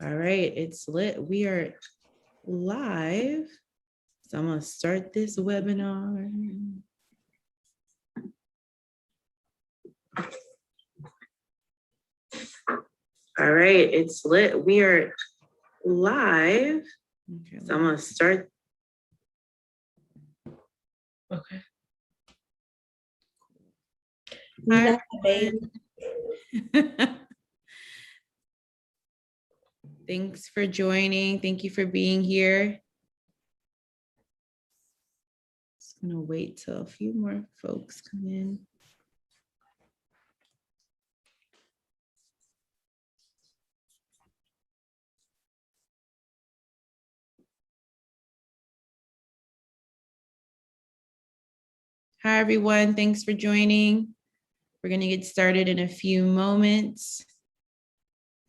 All right, it's lit. We are live. So I'm gonna start this webinar. All right, it's lit. We are live. Okay, so I'm gonna start. Okay. Hi, thanks for joining. Thank you for being here. Just gonna wait till a few more folks come in. Hi, everyone. Thanks for joining. We're going to get started in a few moments.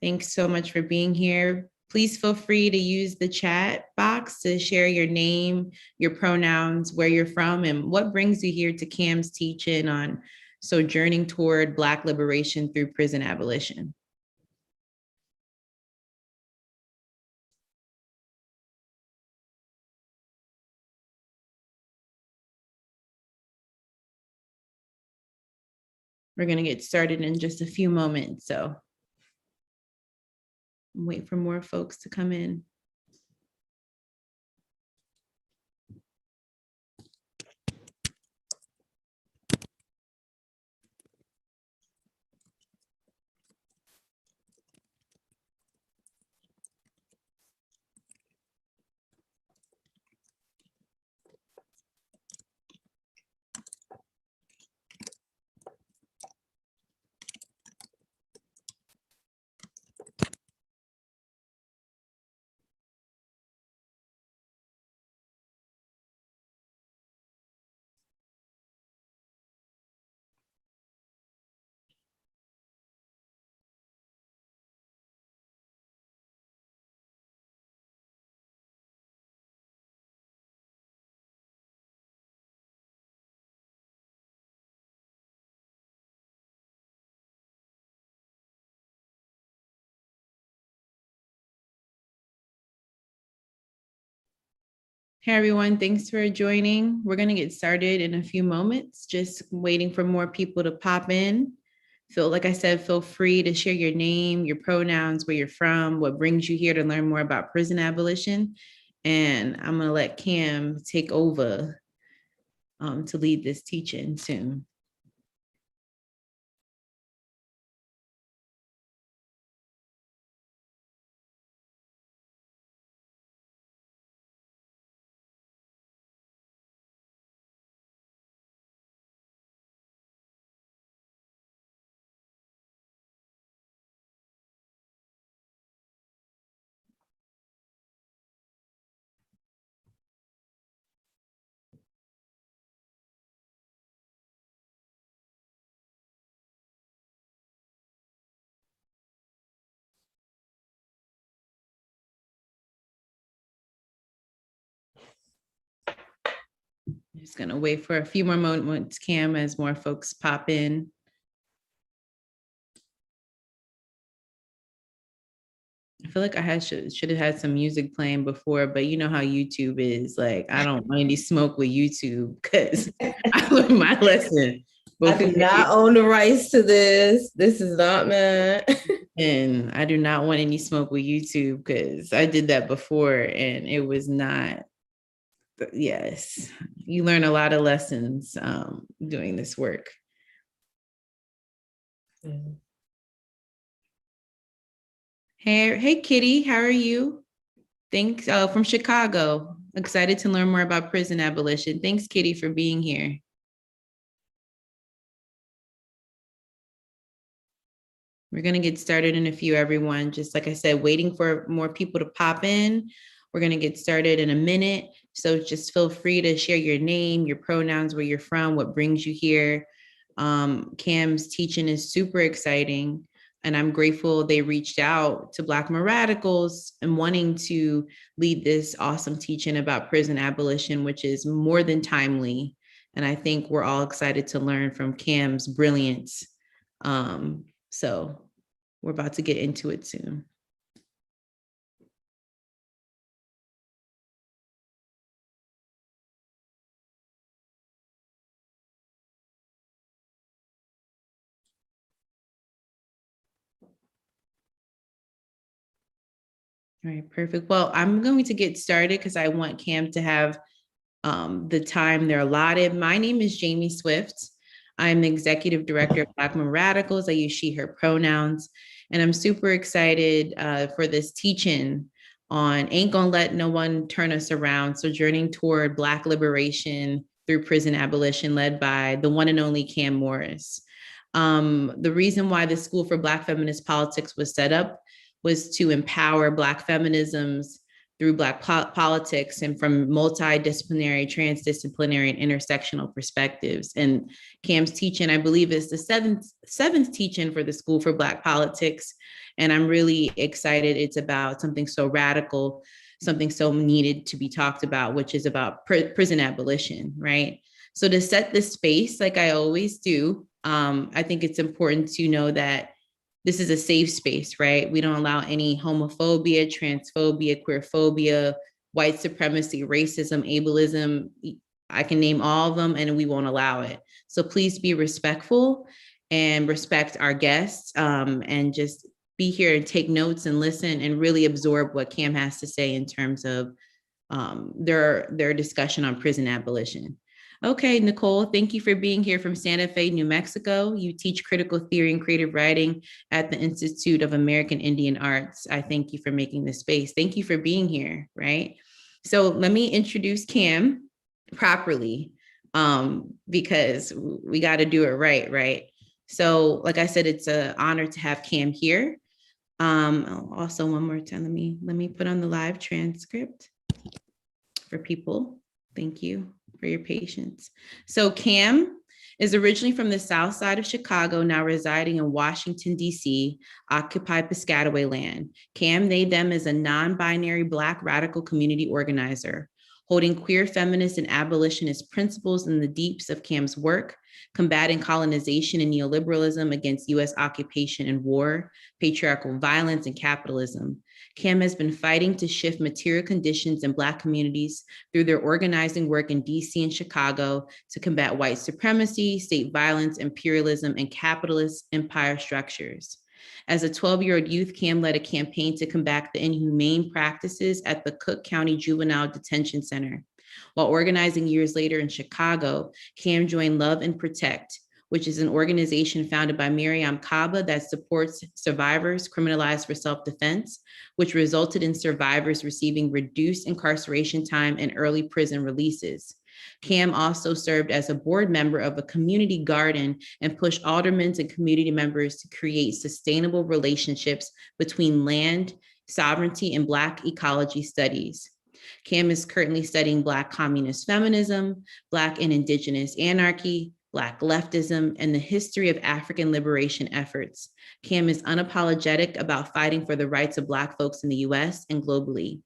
Thanks so much for being here. Please feel free to use the chat box to share your name, your pronouns, where you're from, and what brings you here to Cam's teaching on sojourning toward Black liberation through prison abolition. We're going to get started in just a few moments, so wait for more folks to come in. Hey everyone, thanks for joining. We're going to get started in a few moments, just waiting for more people to pop in. Like I said, feel free to share your name, your pronouns, where you're from, what brings you here to learn more about prison abolition. And I'm going to let Cam take over to lead this teaching soon. Just going to wait for a few more moments, Cam, as more folks pop in. I feel like I should have had some music playing before, but you know how YouTube is. Like, I don't want any smoke with YouTube because I learned my lesson. I do not own the rights to this. This is not mine. And I do not want any smoke with YouTube because I did that before and it was not. Yes, you learn a lot of lessons doing this work. Yeah. Hey, Kitty, how are you? Thanks, from Chicago. Excited to learn more about prison abolition. Thanks, Kitty, for being here. We're going to get started in a few, everyone. Just like I said, waiting for more people to pop in. We're going to get started in a minute. So just feel free to share your name, your pronouns, where you're from, what brings you here. Cam's teaching is super exciting. And I'm grateful they reached out to Black more radicals and wanting to lead this awesome teaching about prison abolition, which is more than timely. And I think we're all excited to learn from Cam's brilliance. So we're about to get into it soon. All right, perfect. Well, I'm going to get started because I want Cam to have the time they're allotted. My name is Jamie Swift. I'm the executive director of Black Women Radicals. I use she, her pronouns. And I'm super excited for this teaching on Ain't Gonna Let No One Turn Us Around, Sojourning Toward Black Liberation through Prison Abolition, led by the one and only Cam Morris. The reason why the School for Black Feminist Politics was set up was to empower Black feminisms through Black politics and from multidisciplinary, transdisciplinary, and intersectional perspectives. And Cam's teaching, I believe, is the seventh teaching for the School for Black Politics. And I'm really excited. It's about something so radical, something so needed to be talked about, which is about prison abolition, right? So to set the space, like I always do, I think it's important to know that this is a safe space, right? We don't allow any homophobia, transphobia, queerphobia, white supremacy, racism, ableism. I can name all of them and we won't allow it. So please be respectful and respect our guests, and just be here and take notes and listen and really absorb what Cam has to say in terms of their discussion on prison abolition. Okay, Nicole, thank you for being here from Santa Fe, New Mexico. You teach critical theory and creative writing at the Institute of American Indian Arts. I thank you for making this space. Thank you for being here, right? So let me introduce Cam properly, because we got to do it right? So like I said, it's an honor to have Cam here. Also, one more time, let me put on the live transcript for people. Thank you for your patience. So Cam is originally from the South Side of Chicago, now residing in Washington, D.C., Occupy Piscataway land. Cam, they, them is a non-binary Black radical community organizer, holding queer feminist and abolitionist principles in the deeps of Cam's work, combating colonization and neoliberalism against U.S. occupation and war, patriarchal violence, and capitalism. Cam has been fighting to shift material conditions in Black communities through their organizing work in DC and Chicago to combat white supremacy, state violence, imperialism, and capitalist empire structures. As a 12-year-old youth, Cam led a campaign to combat the inhumane practices at the Cook County Juvenile Detention Center. While organizing years later in Chicago, Cam joined Love and Protect, which is an organization founded by Miriam Kaba that supports survivors criminalized for self-defense, which resulted in survivors receiving reduced incarceration time and early prison releases. Cam also served as a board member of a community garden and pushed aldermen and community members to create sustainable relationships between land, sovereignty, and Black ecology studies. Cam is currently studying Black communist feminism, Black and Indigenous anarchy, Black leftism, and the history of African liberation efforts. Cam is unapologetic about fighting for the rights of Black folks in the US and globally.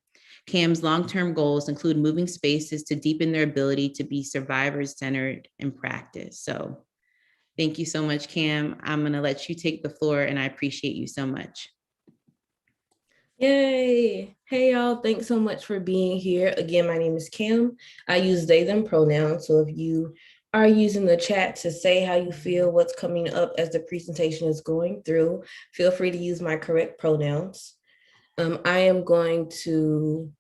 Cam's long-term goals include moving spaces to deepen their ability to be survivor-centered in practice. So thank you so much, Cam. I'm gonna let you take the floor and I appreciate you so much. Yay. Hey, y'all. Thanks so much for being here. Again, my name is Cam. I use they, them pronouns. So if you are using the chat to say how you feel, what's coming up as the presentation is going through, feel free to use my correct pronouns. I am going to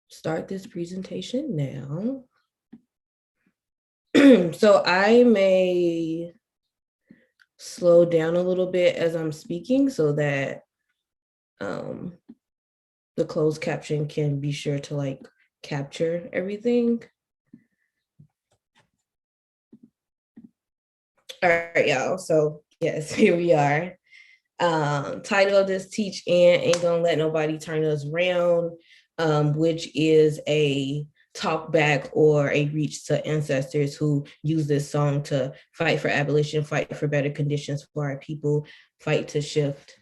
start this presentation now. So I may slow down a little bit as I'm speaking so that the closed caption can be sure to like capture everything. All right, y'all. So yes, here we are. Title of this teach and Ain't Gonna Let Nobody Turn Us Around, which is a talk back or a reach to ancestors who use this song to fight for abolition, fight for better conditions for our people, fight to shift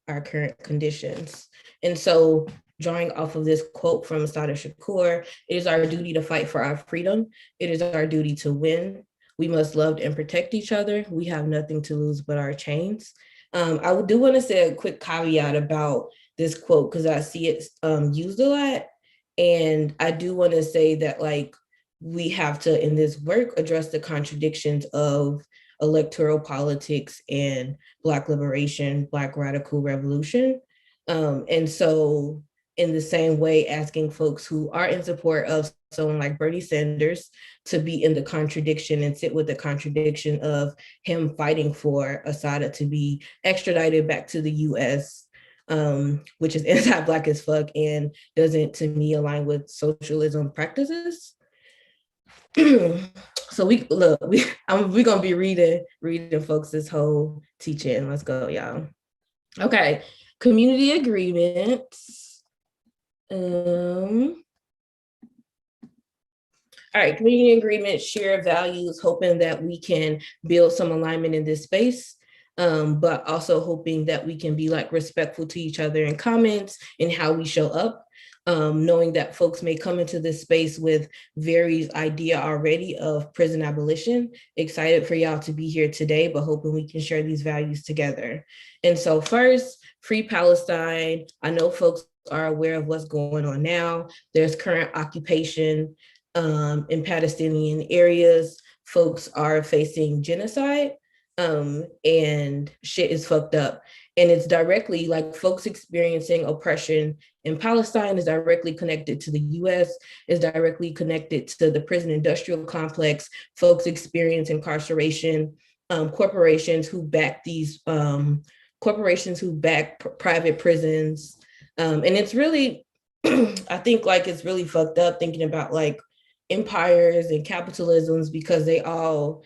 our current conditions. And so drawing off of this quote from Sada Shakur, it is our duty to fight for our freedom. It is our duty to win. We must love and protect each other. We have nothing to lose but our chains. I do want to say a quick caveat about this quote because I see it used a lot. And I do want to say that like we have to, in this work, address the contradictions of electoral politics and Black liberation, Black radical revolution. And so in the same way, asking folks who are in support of someone like Bernie Sanders to be in the contradiction and sit with the contradiction of him fighting for Assata to be extradited back to the US, which is anti-Black as fuck and doesn't, to me, align with socialism practices. So we're gonna be reading folks this whole teaching. Let's go, y'all. Okay, community agreements. All right, community agreements, share values, hoping that we can build some alignment in this space, but also hoping that we can be like respectful to each other in comments and how we show up. Knowing that folks may come into this space with Very's idea already of prison abolition. Excited for y'all to be here today, but hoping we can share these values together. And so first, free Palestine. I know folks are aware of what's going on now. There's current occupation in Palestinian areas. Folks are facing genocide, and shit is fucked up. And it's directly like folks experiencing oppression in Palestine is directly connected to the US, is directly connected to the prison industrial complex, folks experience incarceration, corporations who back these, corporations who back private prisons. And it's really, I think like it's really fucked up thinking about like empires and capitalism because they all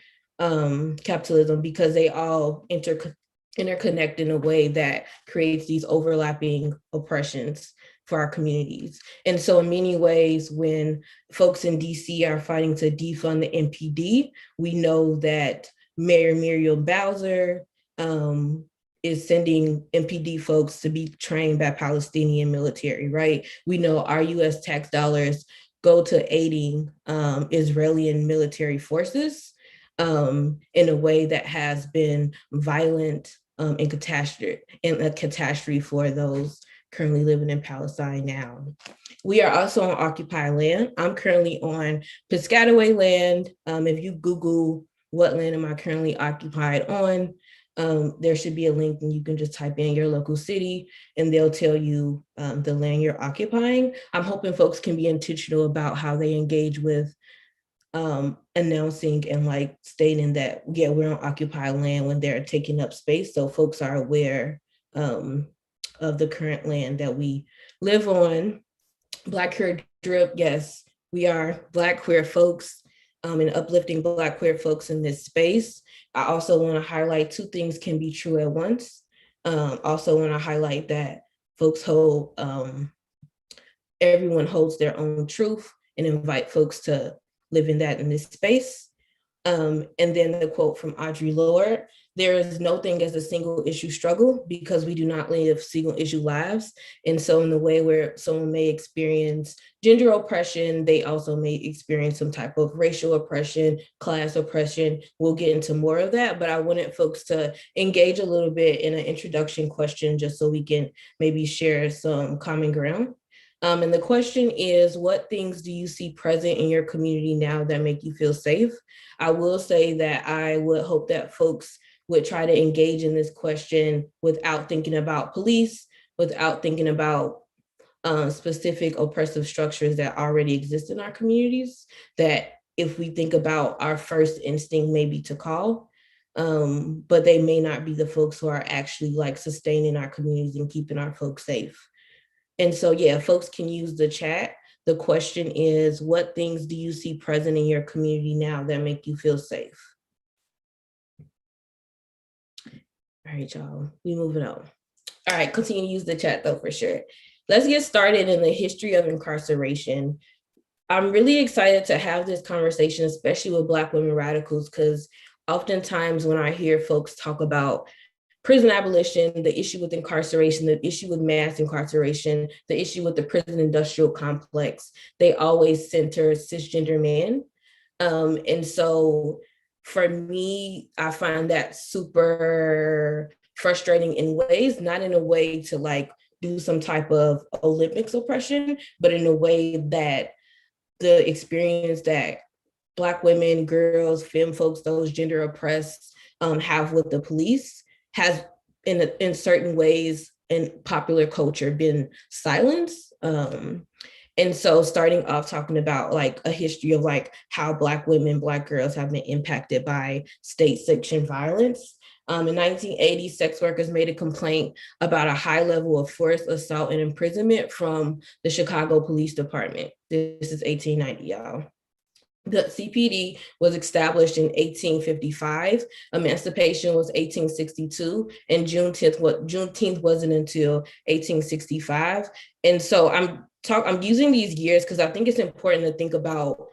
interconnect in a way that creates these overlapping oppressions for our communities. And so in many ways, when folks in DC are fighting to defund the MPD, we know that Mayor Muriel Bowser is sending MPD folks to be trained by Palestinian military, right? We know our US tax dollars go to aiding Israeli and military forces in a way that has been violent and a catastrophe for those currently living in Palestine now. We are also on occupied land. I'm currently on Piscataway land. If you Google what land am I currently occupied on, there should be a link and you can just type in your local city and they'll tell you the land you're occupying. I'm hoping folks can be intentional about how they engage with announcing and like stating that, yeah, we're on occupied land when they're taking up space. So folks are aware of the current land that we live on. Black Queer Drip, yes, we are Black queer folks and uplifting Black queer folks in this space. I also want to highlight two things can be true at once. Also want to highlight that folks hold, everyone holds their own truth and invite folks to live in that in this space. And then the quote from Audre Lorde, there is no thing as a single issue struggle because we do not live single issue lives. And so in the way where someone may experience gender oppression, they also may experience some type of racial oppression, class oppression. We'll get into more of that, but I wanted folks to engage a little bit in an introduction question just so we can maybe share some common ground. And the question is, what things do you see present in your community now that make you feel safe? I will say that I would hope that folks would try to engage in this question without thinking about police, without thinking about specific oppressive structures that already exist in our communities, that if we think about our first instinct maybe to call, but they may not be the folks who are actually like sustaining our communities and keeping our folks safe. And so, yeah, folks can use the chat. The question is, what things do you see present in your community now that make you feel safe? All right, y'all, we moving on. All right, continue to use the chat though, for sure. Let's get started in the history of incarceration. I'm really excited to have this conversation, especially with Black women radicals, because oftentimes when I hear folks talk about prison abolition, the issue with incarceration, the issue with mass incarceration, the issue with the prison industrial complex, they always center cisgender men. And so for me, I find that super frustrating in ways, not in a way to like do some type of Olympics oppression, but in a way that the experience that Black women, girls, femme folks, those gender oppressed have with the police has in certain ways in popular culture been silenced. And so starting off talking about like a history of like how Black women, Black girls have been impacted by state sanctioned violence. In 1980, sex workers made a complaint about a high level of forced assault and imprisonment from the Chicago Police Department. This is 1890, y'all. The CPD was established in 1855. Emancipation was 1862, and Juneteenth wasn't until 1865. And so I'm using these years because I think it's important to think about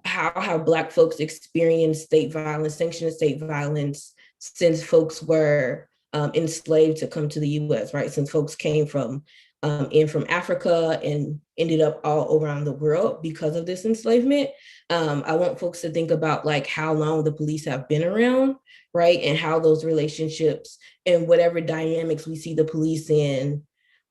how Black folks experience state violence, sanctioned state violence, since folks were enslaved to come to the U.S., right? Since folks came from Africa and ended up all around the world because of this enslavement. I want folks to think about like how long the police have been around, right? And how those relationships and whatever dynamics we see the police in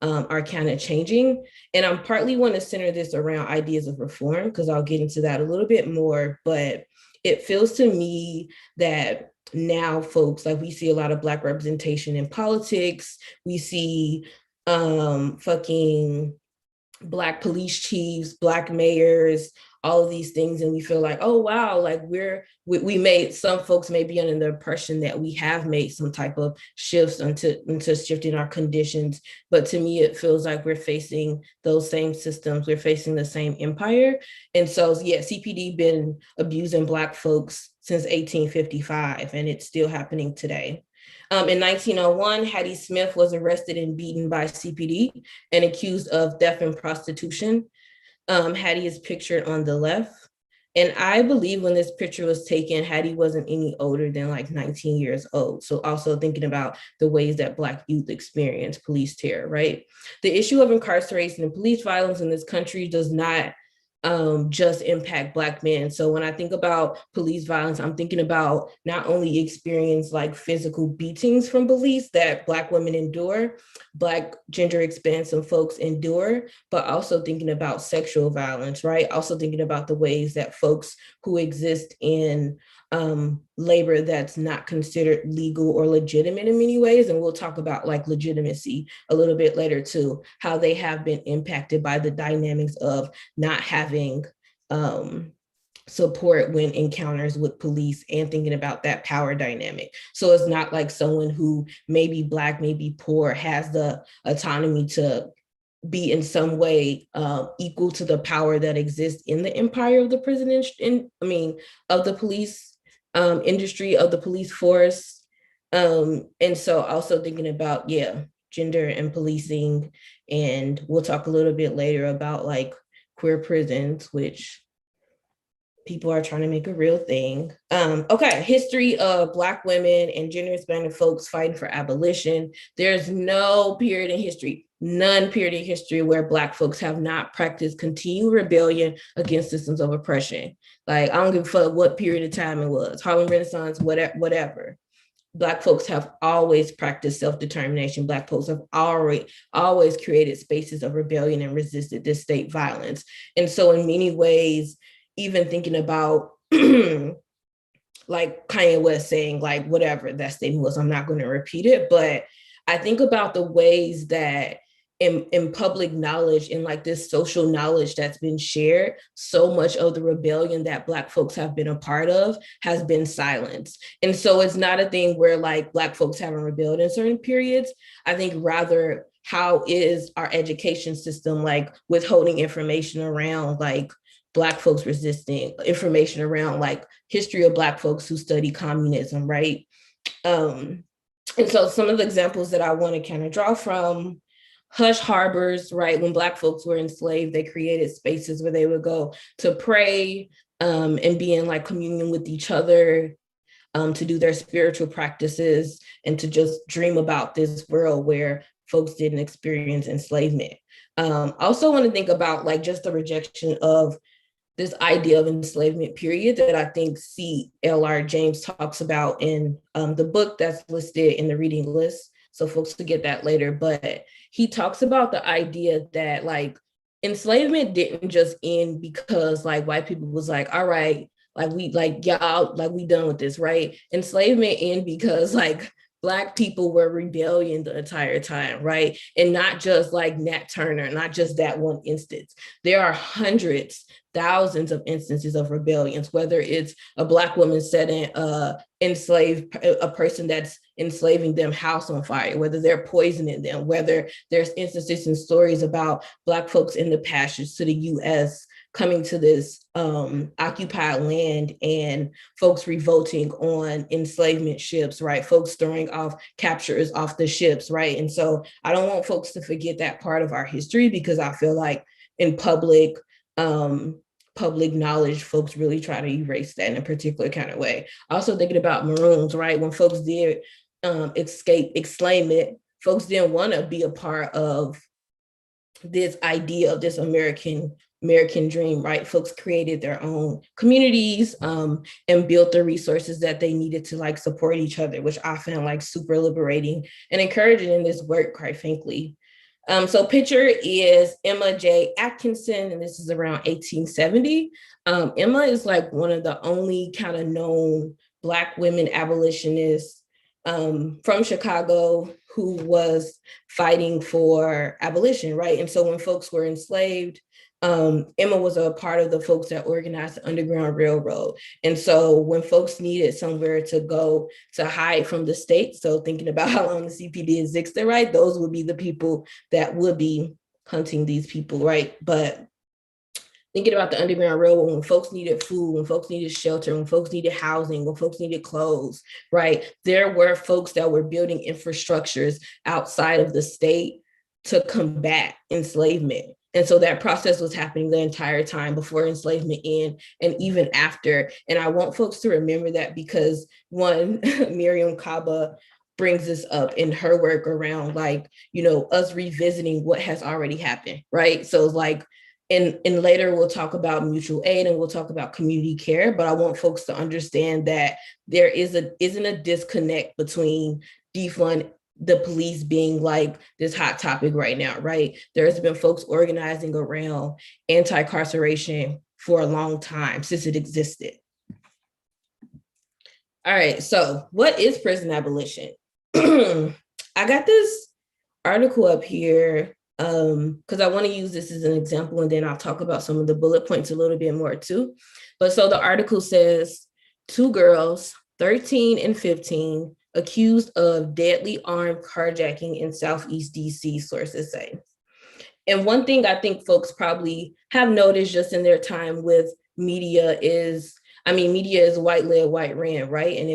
are kind of changing. And I partly want to center this around ideas of reform, because I'll get into that a little bit more, but it feels to me that now folks, like we see a lot of Black representation in politics, we see fucking Black police chiefs, Black mayors, all of these things, and we feel like, oh wow, like we made, some folks may be under the impression that we have made some type of shifts into shifting our conditions, but to me it feels like we're facing those same systems, we're facing the same empire. And so yeah, CPD been abusing Black folks since 1855, and it's still happening today. In 1901, Hattie Smith was arrested and beaten by CPD and accused of theft and prostitution. Hattie is pictured on the left. And I believe when this picture was taken, Hattie wasn't any older than like 19 years old. So also thinking about the ways that Black youth experience police terror, right? The issue of incarceration and police violence in this country does not just impact Black men. So when I think about police violence, I'm thinking about not only experience like physical beatings from police that Black women endure, Black gender expansive folks endure, but also thinking about sexual violence, right? Also thinking about the ways that folks who exist in labor that's not considered legal or legitimate in many ways. And we'll talk about like legitimacy a little bit later too, how they have been impacted by the dynamics of not having support when encounters with police, and thinking about that power dynamic. So it's not like someone who may be Black, may be poor, has the autonomy to be in some way equal to the power that exists in the empire of the prison, of the police industry, of the police force. And so also thinking about, gender and policing. And we'll talk a little bit later about like queer prisons, which people are trying to make a real thing. Okay, history of Black women and gender expanded folks fighting for abolition. There's no period in history, none period in history where Black folks have not practiced continued rebellion against systems of oppression. Like, I don't give a fuck what period of time it was, Harlem Renaissance, whatever. Black folks have always practiced self-determination. Black folks have always created spaces of rebellion and resisted this state violence. And so in many ways, even thinking about like Kanye West saying like whatever that statement was, I'm not going to repeat it, but I think about the ways that in public knowledge and like this social knowledge that's been shared, so much of the rebellion that Black folks have been a part of has been silenced. And so it's not a thing where like Black folks haven't rebelled in certain periods. I think rather, how is our education system like withholding information around like Black folks resisting, information around like history of Black folks who study communism, right? And so some of the examples that I want to kind of draw from: hush harbors, right? When Black folks were enslaved, they created spaces where they would go to pray and be in like communion with each other, to do their spiritual practices and to just dream about this world where folks didn't experience enslavement. Also want to think about like just the rejection of this idea of enslavement period that I think C.L.R. James talks about in the book that's listed in the reading list. So folks could get that later, but he talks about the idea that like enslavement didn't just end because like white people was like, all right, we done with this, right? Enslavement ended because like Black people were rebellion the entire time, right? And not just like Nat Turner, not just that one instance. There are hundreds, thousands of instances of rebellions, whether it's a Black woman setting a person that's enslaving them house on fire, whether they're poisoning them, whether there's instances and stories about Black folks in the passage to the US coming to this occupied land and folks revolting on enslavement ships, right? Folks throwing off captures off the ships, right? And so I don't want folks to forget that part of our history, because I feel like in public knowledge, folks really try to erase that in a particular kind of way. Also thinking about Maroons, right? When folks did escape enslavement, folks didn't want to be a part of this idea of this American dream, right? Folks created their own communities and built the resources that they needed to like support each other, which I found like super liberating and encouraging in this work, quite frankly. So picture is Emma J. Atkinson, and this is around 1870. Emma is like one of the only kind of known Black women abolitionists from Chicago who was fighting for abolition, right? And so when folks were enslaved, Emma was a part of the folks that organized the Underground Railroad. And so when folks needed somewhere to go to hide from the state, so thinking about how long the CPD existed, right? Those would be the people that would be hunting these people, right? But thinking about the Underground Railroad, when folks needed food, when folks needed shelter, when folks needed housing, when folks needed clothes, right? There were folks that were building infrastructures outside of the state to combat enslavement. And so that process was happening the entire time before enslavement ended and even after. And I want folks to remember that, because one, Miriam Kaba brings this up in her work around like, us revisiting what has already happened, right? So like, and later we'll talk about mutual aid and we'll talk about community care, but I want folks to understand that there isn't a disconnect between defund the police being like this hot topic right now, right? There's been folks organizing around anti-incarceration for a long time, since it existed. All right, so what is prison abolition? I got this article up here because I want to use this as an example, and then I'll talk about some of the bullet points a little bit more too. But so the article says, 2 girls, 13 and 15, accused of deadly armed carjacking in Southeast DC, sources say. And one thing I think folks probably have noticed just in their time with media is, media is white led, white ran, right? And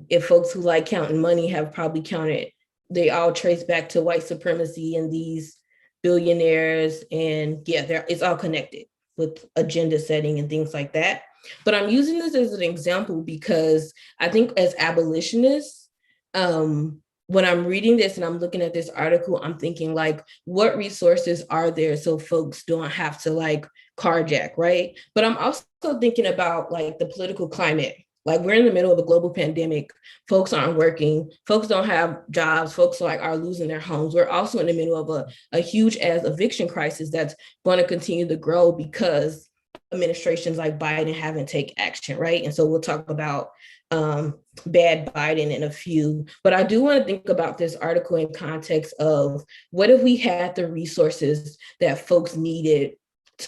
if folks who like counting money have probably counted, they all trace back to white supremacy and these billionaires, and it's all connected with agenda setting and things like that. But I'm using this as an example because I think as abolitionists, when I'm reading this and I'm looking at this article, I'm thinking like, what resources are there so folks don't have to like carjack, right? But I'm also thinking about like the political climate. Like, we're in the middle of a global pandemic. Folks aren't working. Folks don't have jobs. Folks like are losing their homes. We're also in the middle of a huge ass eviction crisis that's going to continue to grow because administrations like Biden haven't taken action, right? And so we'll talk about bad Biden in a few, but I do want to think about this article in context of what if we had the resources that folks needed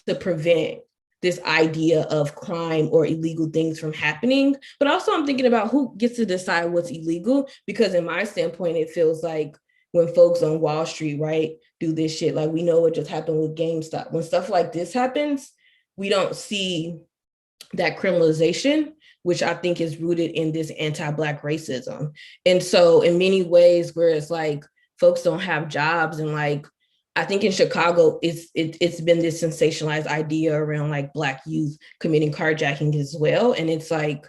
to prevent this idea of crime or illegal things from happening. But also I'm thinking about who gets to decide what's illegal, because in my standpoint, it feels like when folks on Wall Street, right, do this shit, like we know what just happened with GameStop. When stuff like this happens, we don't see that criminalization, which I think is rooted in this anti-Black racism. And so in many ways where it's like folks don't have jobs, and like, I think in Chicago, it's been this sensationalized idea around like Black youth committing carjacking as well. And it's like,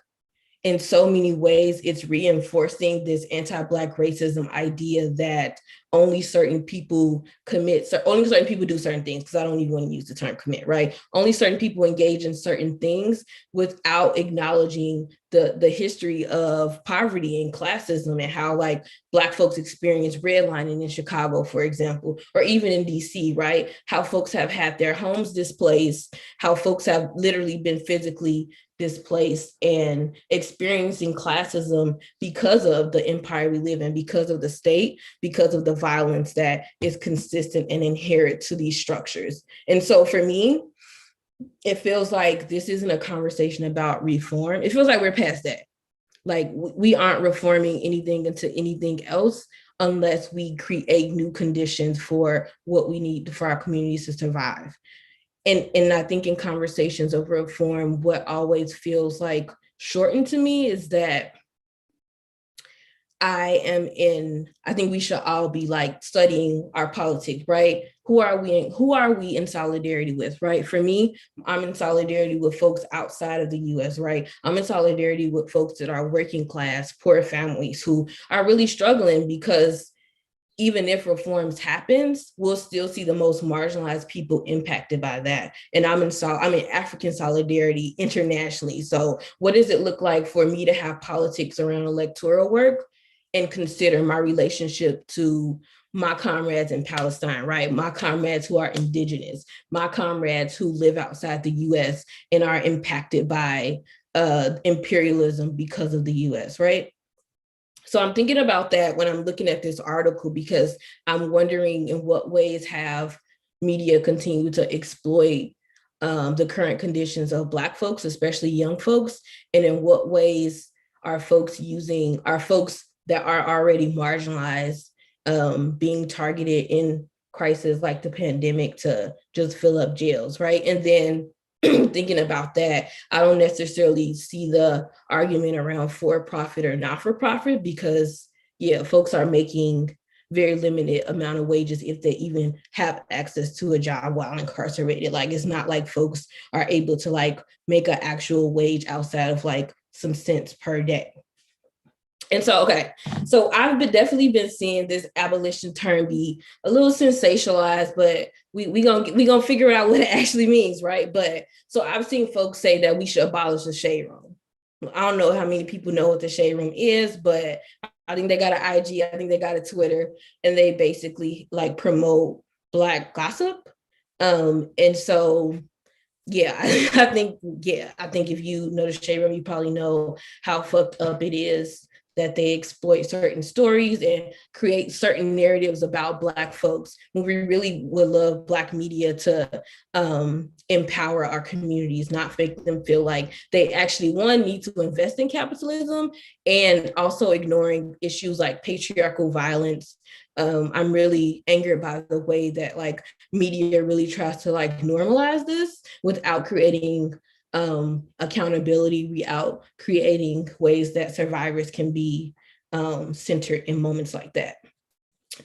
in so many ways, it's reinforcing this anti-Black racism idea that only certain people only certain people do certain things, because I don't even want to use the term commit, right? Only certain people engage in certain things without acknowledging the history of poverty and classism and how like Black folks experience redlining in Chicago, for example, or even in DC, right? How folks have had their homes displaced, how folks have literally been physically displaced and experiencing classism because of the empire we live in, because of the state, because of the violence that is consistent and inherent to these structures. And so for me, it feels like this isn't a conversation about reform. It feels like we're past that. Like we aren't reforming anything into anything else unless we create new conditions for what we need for our communities to survive. And I think in conversations of reform, what always feels like shortened to me is that I think we should all be like studying our politics, right? Who are we in solidarity with, right? For me, I'm in solidarity with folks outside of the US, right? I'm in solidarity with folks that are working class, poor families who are really struggling because even if reforms happens, we'll still see the most marginalized people impacted by that. And I'm in African solidarity internationally. So what does it look like for me to have politics around electoral work and consider my relationship to my comrades in Palestine, right? My comrades who are indigenous, my comrades who live outside the US and are impacted by imperialism because of the US, right? So I'm thinking about that when I'm looking at this article, because I'm wondering in what ways have media continued to exploit the current conditions of Black folks, especially young folks, and in what ways are folks that are already marginalized being targeted in crises like the pandemic to just fill up jails, right? And then thinking about that, I don't necessarily see the argument around for-profit or not-for-profit because, yeah, folks are making very limited amount of wages if they even have access to a job while incarcerated. Like, it's not like folks are able to like make an actual wage outside of like some cents per day. And so, okay, so I've definitely been seeing this abolition term be a little sensationalized, but we gonna figure out what it actually means, right? But so I've seen folks say that we should abolish the shade room. I don't know how many people know what the shade room is, but I think they got an IG, I think they got a Twitter, and they basically like promote Black gossip. And so yeah, I think if you know the shade room, you probably know how fucked up it is that they exploit certain stories and create certain narratives about Black folks when we really would love Black media to empower our communities, not make them feel like they actually, one, need to invest in capitalism, and also ignoring issues like patriarchal violence. I'm really angered by the way that like media really tries to like normalize this without creating accountability, without creating ways that survivors can be centered in moments like that.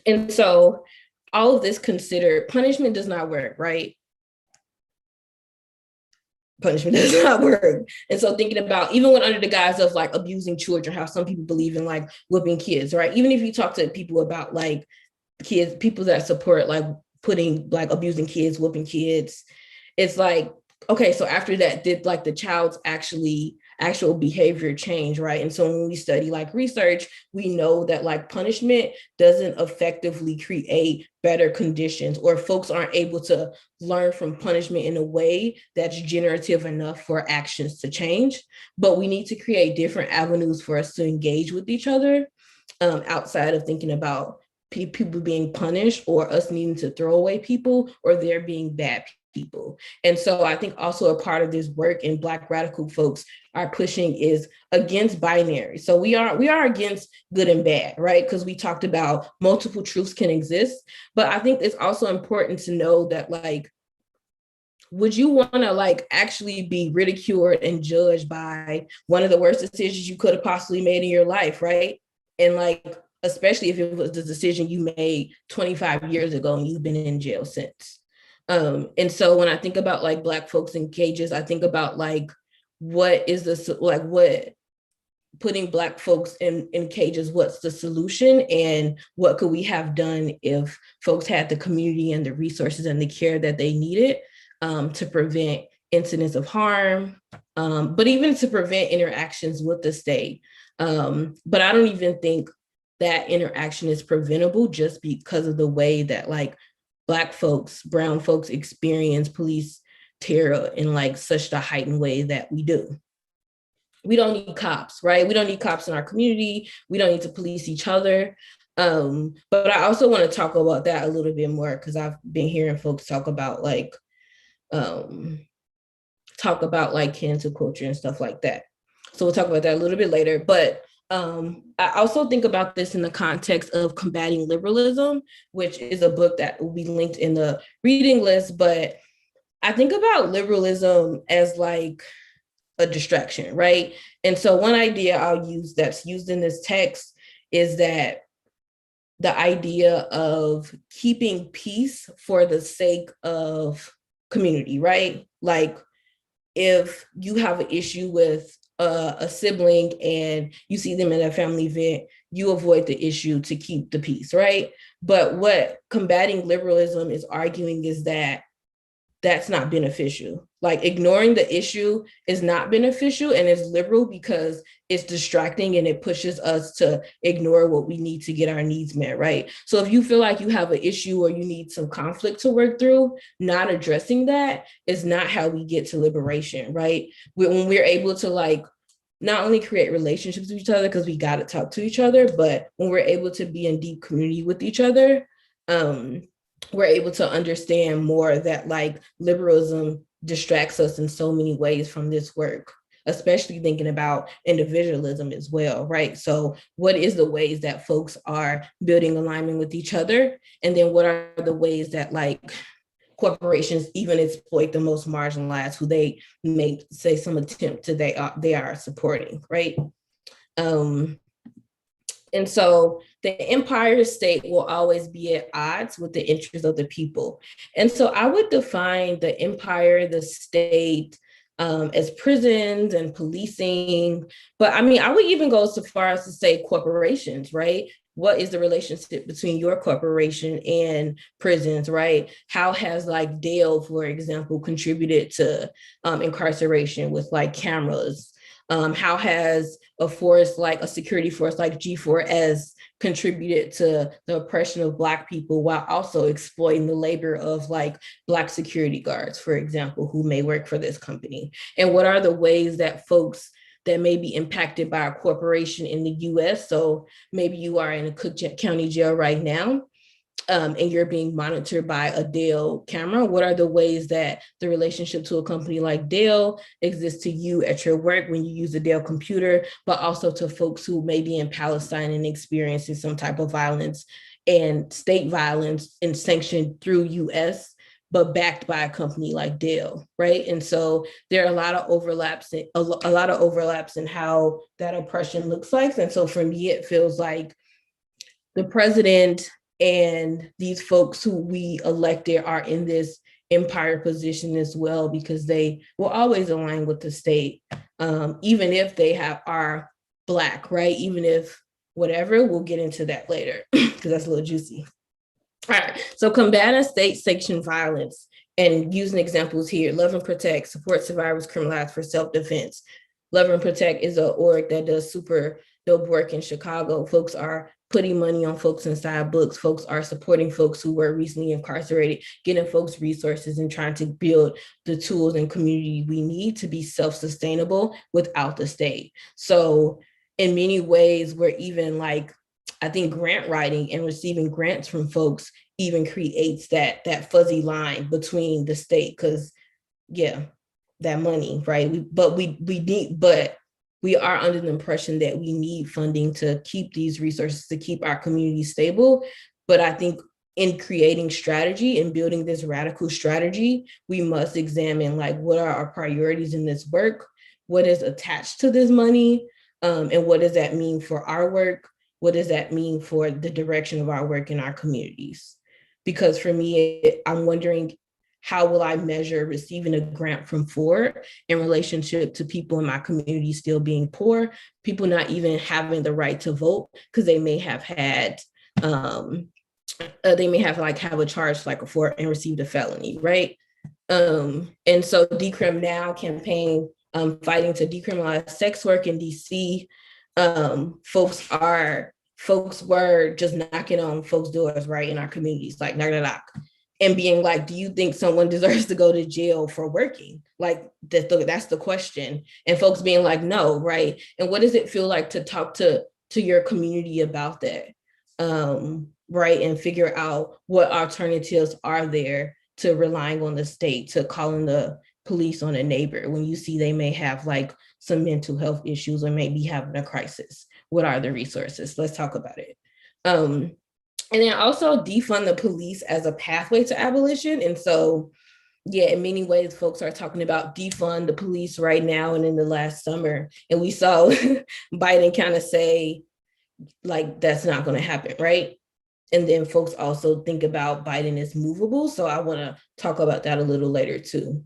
And so all of this considered, punishment does not work, right? Punishment does not work. And so thinking about, even when under the guise of like abusing children, how some people believe in like whipping kids, right? Even if you talk to people about like kids, people that support like putting like abusing kids, whipping kids, it's like, okay, so after that, did like the child's actual behavior change, right? And so when we study like research, we know that like punishment doesn't effectively create better conditions, or folks aren't able to learn from punishment in a way that's generative enough for actions to change. But we need to create different avenues for us to engage with each other outside of thinking about people being punished or us needing to throw away people or there being bad people. And so I think also a part of this work and Black radical folks are pushing is against binary. So we are against good and bad, right? Because we talked about multiple truths can exist. But I think it's also important to know that like, would you want to like actually be ridiculed and judged by one of the worst decisions you could have possibly made in your life, right? And like, especially if it was the decision you made 25 years ago and you've been in jail since. And so when I think about like Black folks in cages, I think about like, what putting Black folks in cages, what's the solution, and what could we have done if folks had the community and the resources and the care that they needed to prevent incidents of harm, but even to prevent interactions with the state. But I don't even think that interaction is preventable just because of the way that like Black folks, brown folks experience police terror in like such a heightened way that we do. we don't need cops, right? We don't need cops in our community. We don't need to police each other. But I also want to talk about that a little bit more because I've been hearing folks talk about cancel culture and stuff like that. So we'll talk about that a little bit later. But I also think about this in the context of combating liberalism, which is a book that will be linked in the reading list. But I think about liberalism as like a distraction, right? And so one idea I'll use that's used in this text is that the idea of keeping peace for the sake of community, right? Like if you have an issue with a sibling and you see them at a family event, you avoid the issue to keep the peace, right? But what combating liberalism is arguing is that that's not beneficial. Like ignoring the issue is not beneficial and it's liberal because it's distracting and it pushes us to ignore what we need to get our needs met, right? So if you feel like you have an issue or you need some conflict to work through, not addressing that is not how we get to liberation, right? When we're able to like not only create relationships with each other because we got to talk to each other, but when we're able to be in deep community with each other, we're able to understand more that like liberalism distracts us in so many ways from this work, especially thinking about individualism as well, right? So what is the ways that folks are building alignment with each other? And then what are the ways that like corporations even exploit the most marginalized who they make say some attempt to they are supporting, right? And so the empire state will always be at odds with the interests of the people. And so I would define the empire, the state, as prisons and policing. But I mean, I would even go so far as to say corporations, right? What is the relationship between your corporation and prisons, right? How has like Dale, for example, contributed to incarceration with like cameras? How has a force like a security force like G4S contributed to the oppression of Black people while also exploiting the labor of like Black security guards, for example, who may work for this company? And what are the ways that folks that may be impacted by a corporation in the US? So maybe you are in a Cook County jail right now, and you're being monitored by a Dell camera. What are the ways that the relationship to a company like Dell exists to you at your work when you use a Dell computer, but also to folks who may be in Palestine and experiencing some type of violence and state violence and sanctioned through US, but backed by a company like Dell, right? And so there are a lot of overlaps in how that oppression looks like. And so for me, it feels like the president and these folks who we elected are in this empire position as well, because they will always align with the state, even if they are Black, right? Even if whatever, we'll get into that later because that's a little juicy. All right, so combating state sanctioned violence and using examples here: Love and Protect, support survivors criminalized for self-defense. Love and Protect is an org that does super dope work in Chicago. Folks are putting money on folks inside books. Folks are supporting folks who were recently incarcerated, getting folks resources and trying to build the tools and community we need to be self-sustainable without the state. So in many ways, we're even like, I think grant writing and receiving grants from folks even creates that fuzzy line between the state, because yeah, that money, right? We are under the impression that we need funding to keep these resources, to keep our community stable. But I think in creating strategy and building this radical strategy, we must examine like what are our priorities in this work, what is attached to this money, and what does that mean for our work? What does that mean for the direction of our work in our communities? Because for me, I'm wondering, how will I measure receiving a grant from Ford in relationship to people in my community still being poor, people not even having the right to vote because they may have had, have a charge like a Ford and received a felony, right? And so Decrim Now campaign, fighting to decriminalize sex work in DC, folks were just knocking on folks' doors, right, in our communities, like knock, knock, knock. and being like, do you think someone deserves to go to jail for working? Like that's the question. And folks being like, no, right? And what does it feel like to talk to your community about that? Right, and figure out what alternatives are there to relying on the state, to calling the police on a neighbor when you see they may have like some mental health issues or maybe having a crisis. What are the resources? Let's talk about it. And then also defund the police as a pathway to abolition. And so, yeah, in many ways, folks are talking about defund the police right now and in the last summer. And we saw Biden kind of say, like, that's not going to happen, right? And then folks also think about Biden is movable. So I want to talk about that a little later too.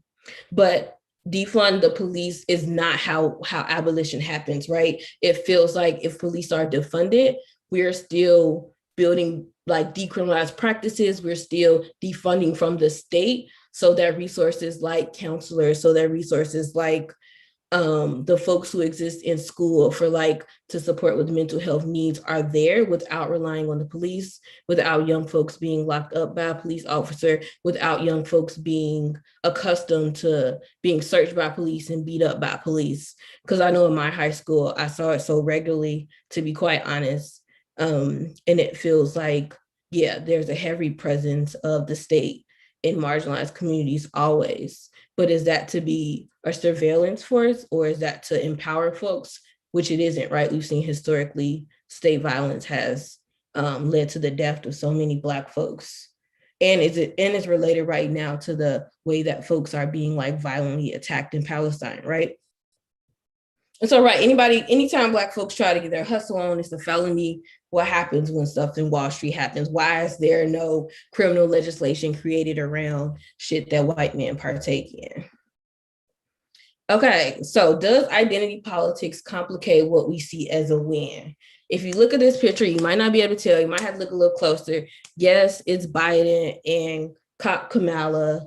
But defund the police is not how abolition happens, right? It feels like if police are defunded, we're still building like decriminalized practices. We're still defunding from the state so that resources like counselors, so that resources like the folks who exist in school for like to support with mental health needs are there without relying on the police, without young folks being locked up by a police officer, without young folks being accustomed to being searched by police and beat up by police. Because I know in my high school, I saw it so regularly, to be quite honest. And it feels like, yeah, there's a heavy presence of the state in marginalized communities always. But is that to be a surveillance force, or is that to empower folks? Which it isn't, right? We've seen historically state violence has led to the death of so many Black folks. And it's related right now to the way that folks are being like violently attacked in Palestine, right? And so, right, anytime Black folks try to get their hustle on, it's a felony. What happens when stuff in Wall Street happens? Why is there no criminal legislation created around shit that white men partake in? Okay, so does identity politics complicate what we see as a win? If you look at this picture, you might not be able to tell, you might have to look a little closer. Yes, it's Biden and Kamala.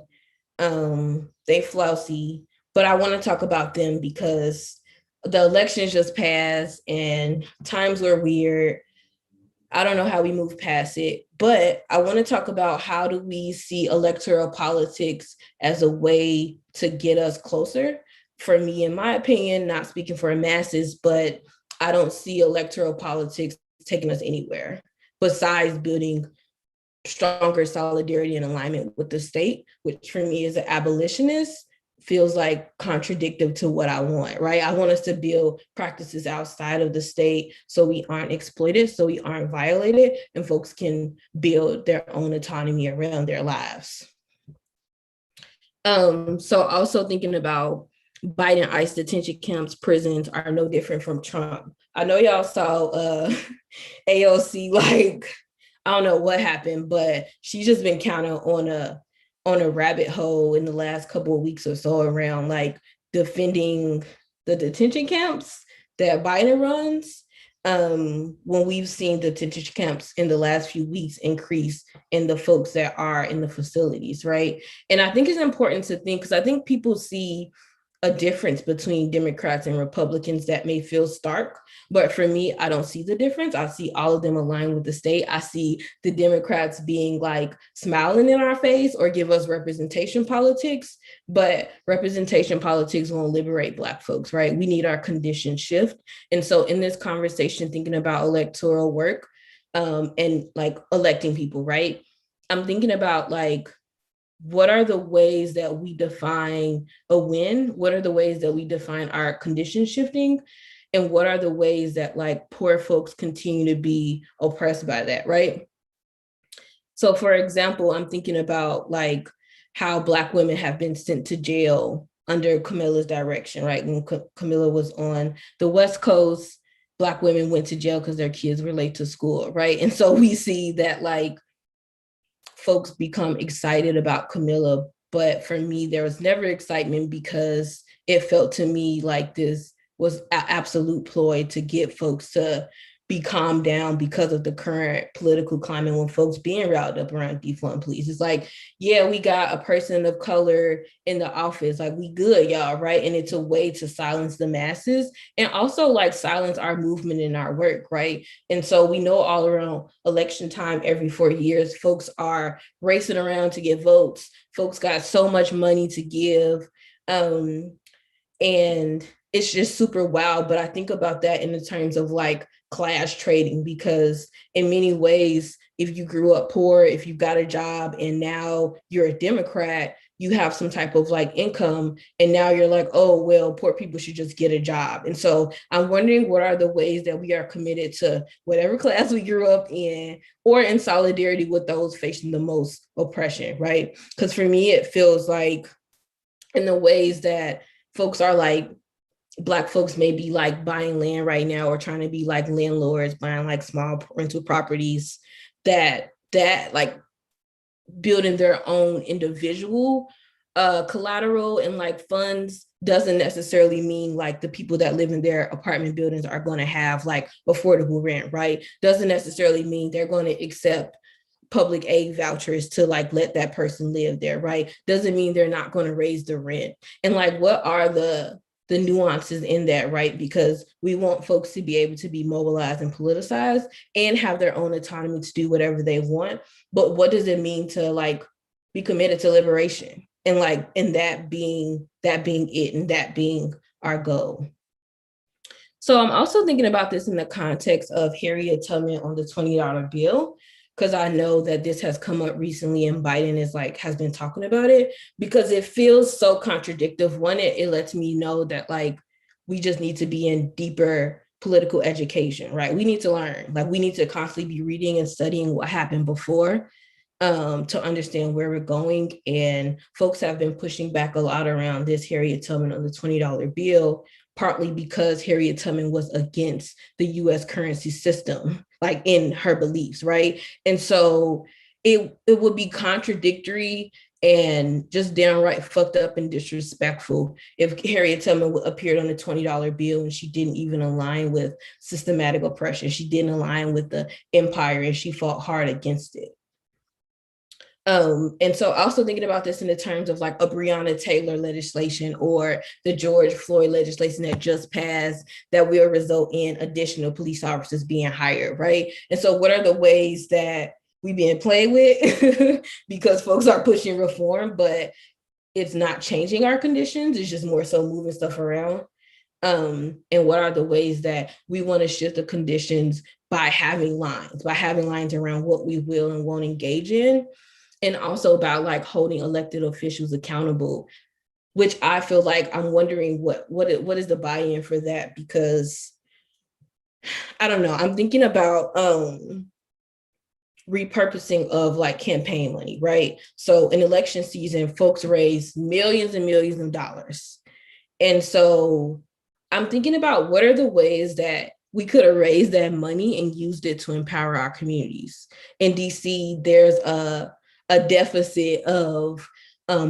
They flousy, but I want to talk about them because the elections just passed and times were weird. I don't know how we move past it, but I want to talk about how do we see electoral politics as a way to get us closer. For me, in my opinion, not speaking for masses, but I don't see electoral politics taking us anywhere besides building stronger solidarity and alignment with the state, which for me as an abolitionist feels like contradictory to what I want, right? I want us to build practices outside of the state so we aren't exploited, so we aren't violated, and folks can build their own autonomy around their lives. So also thinking about Biden ICE detention camps, prisons are no different from Trump. I know y'all saw AOC, like, I don't know what happened, but she's just been kind of on a rabbit hole in the last couple of weeks or so around like defending the detention camps that Biden runs. When we've seen the detention camps in the last few weeks increase in the folks that are in the facilities, right? And I think it's important to think, because I think people see a difference between Democrats and Republicans that may feel stark. But for me, I don't see the difference. I see all of them align with the state. I see the Democrats being like smiling in our face or give us representation politics, but representation politics won't liberate Black folks, right? We need our conditions shift. And so in this conversation, thinking about electoral work and like electing people, right? I'm thinking about like, what are the ways that we define a win? What are the ways that we define our condition shifting? And what are the ways that like poor folks continue to be oppressed by that, right? So for example, I'm thinking about like how Black women have been sent to jail under Camilla's direction, right? When Camilla was on the West Coast, Black women went to jail because their kids were late to school, right? And so we see that like folks become excited about Camilla, but for me, there was never excitement because it felt to me like this was an absolute ploy to get folks to be calmed down because of the current political climate when folks being riled up around defund police. It's like, yeah, we got a person of color in the office, like we good, y'all, right? And it's a way to silence the masses and also like silence our movement and our work, right? And so we know all around election time every 4 years, folks are racing around to get votes. Folks got so much money to give. And it's just super wild. But I think about that in the terms of like class trading, because in many ways, if you grew up poor, if you got a job and now you're a Democrat, you have some type of like income, and now you're like, oh, well, poor people should just get a job. And so I'm wondering, what are the ways that we are committed to whatever class we grew up in, or in solidarity with those facing the most oppression, right? Because for me, it feels like in the ways that folks are like, Black folks may be like buying land right now or trying to be like landlords, buying like small rental properties, that like building their own individual collateral and like funds doesn't necessarily mean like the people that live in their apartment buildings are going to have like affordable rent, right? Doesn't necessarily mean they're going to accept public aid vouchers to like let that person live there, right? Doesn't mean they're not going to raise the rent. And like, what are the nuances in that, right? Because we want folks to be able to be mobilized and politicized and have their own autonomy to do whatever they want. But what does it mean to like be committed to liberation? And like, and that being it, and that being our goal. So I'm also thinking about this in the context of Harriet Tubman on the $20 bill, because I know that this has come up recently and Biden is like, has been talking about it, because it feels so contradictory. One, it lets me know that like, we just need to be in deeper political education, right? We need to learn, like we need to constantly be reading and studying what happened before to understand where we're going. And folks have been pushing back a lot around this Harriet Tubman on the $20 bill, partly because Harriet Tubman was against the US currency system, like in her beliefs, right? And so it would be contradictory and just downright fucked up and disrespectful if Harriet Tubman appeared on the $20 bill and she didn't even align with systematic oppression. She didn't align with the empire, and she fought hard against it. And so also thinking about this in the terms of like a Breonna Taylor legislation or the George Floyd legislation that just passed that will result in additional police officers being hired, right? And so what are the ways that we being played with because folks are pushing reform, but it's not changing our conditions, it's just more so moving stuff around. And what are the ways that we want to shift the conditions by having lines around what we will and won't engage in, and also about like holding elected officials accountable, which I feel like I'm wondering what is the buy-in for that, because I don't know, I'm thinking about repurposing of like campaign money, right? So in election season, folks raise millions and millions of dollars. And so I'm thinking about what are the ways that we could have raised that money and used it to empower our communities. In DC, there's a deficit of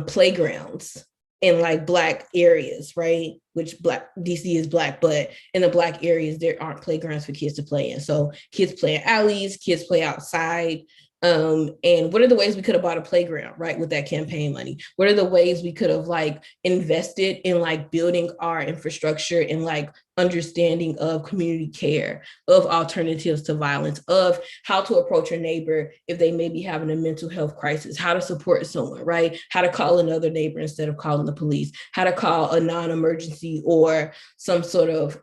playgrounds in like Black areas, right? Which DC is Black, but in the Black areas, there aren't playgrounds for kids to play in. So kids play in alleys, kids play outside. And what are the ways we could have bought a playground, right, with that campaign money? What are the ways we could have like invested in like building our infrastructure and like understanding of community care, of alternatives to violence, of how to approach your neighbor if they may be having a mental health crisis, how to support someone, right? How to call another neighbor instead of calling the police, how to call a non-emergency or some sort of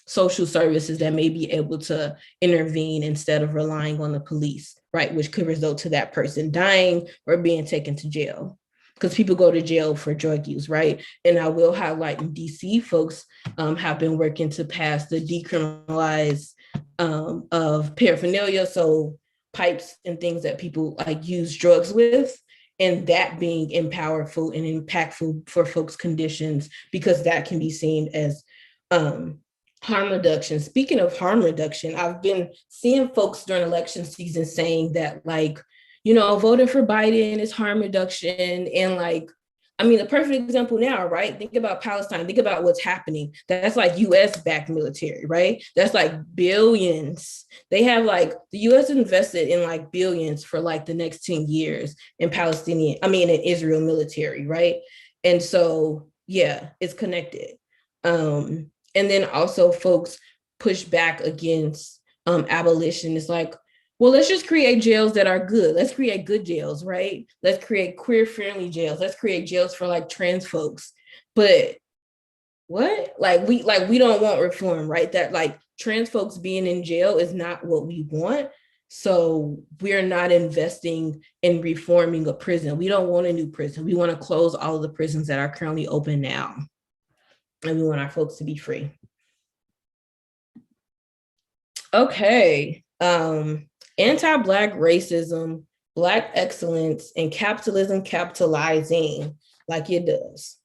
social services that may be able to intervene instead of relying on the police, right? Which could result to that person dying or being taken to jail, because people go to jail for drug use, right? And I will highlight in DC, folks have been working to pass the decriminalize of paraphernalia, so pipes and things that people like use drugs with, and that being powerful and impactful for folks' conditions, because that can be seen as harm reduction. Speaking of harm reduction, I've been seeing folks during election season saying that like, you know, voting for Biden is harm reduction, and like I mean, the perfect example now, right? Think about Palestine. Think about what's happening. That's like US-backed military, right? That's like billions. They have like the US invested in like billions for like the next 10 years in in Israel military, right? And so, yeah, it's connected. And then also folks push back against abolition. It's like, well, let's just create jails that are good. Let's create good jails, right? Let's create queer-friendly jails. Let's create jails for like trans folks. But what? Like we don't want reform, right? That like trans folks being in jail is not what we want. So we're not investing in reforming a prison. We don't want a new prison. We want to close all of the prisons that are currently open now. And we want our folks to be free. Okay. Anti-Black racism, Black excellence, and capitalism capitalizing like it does.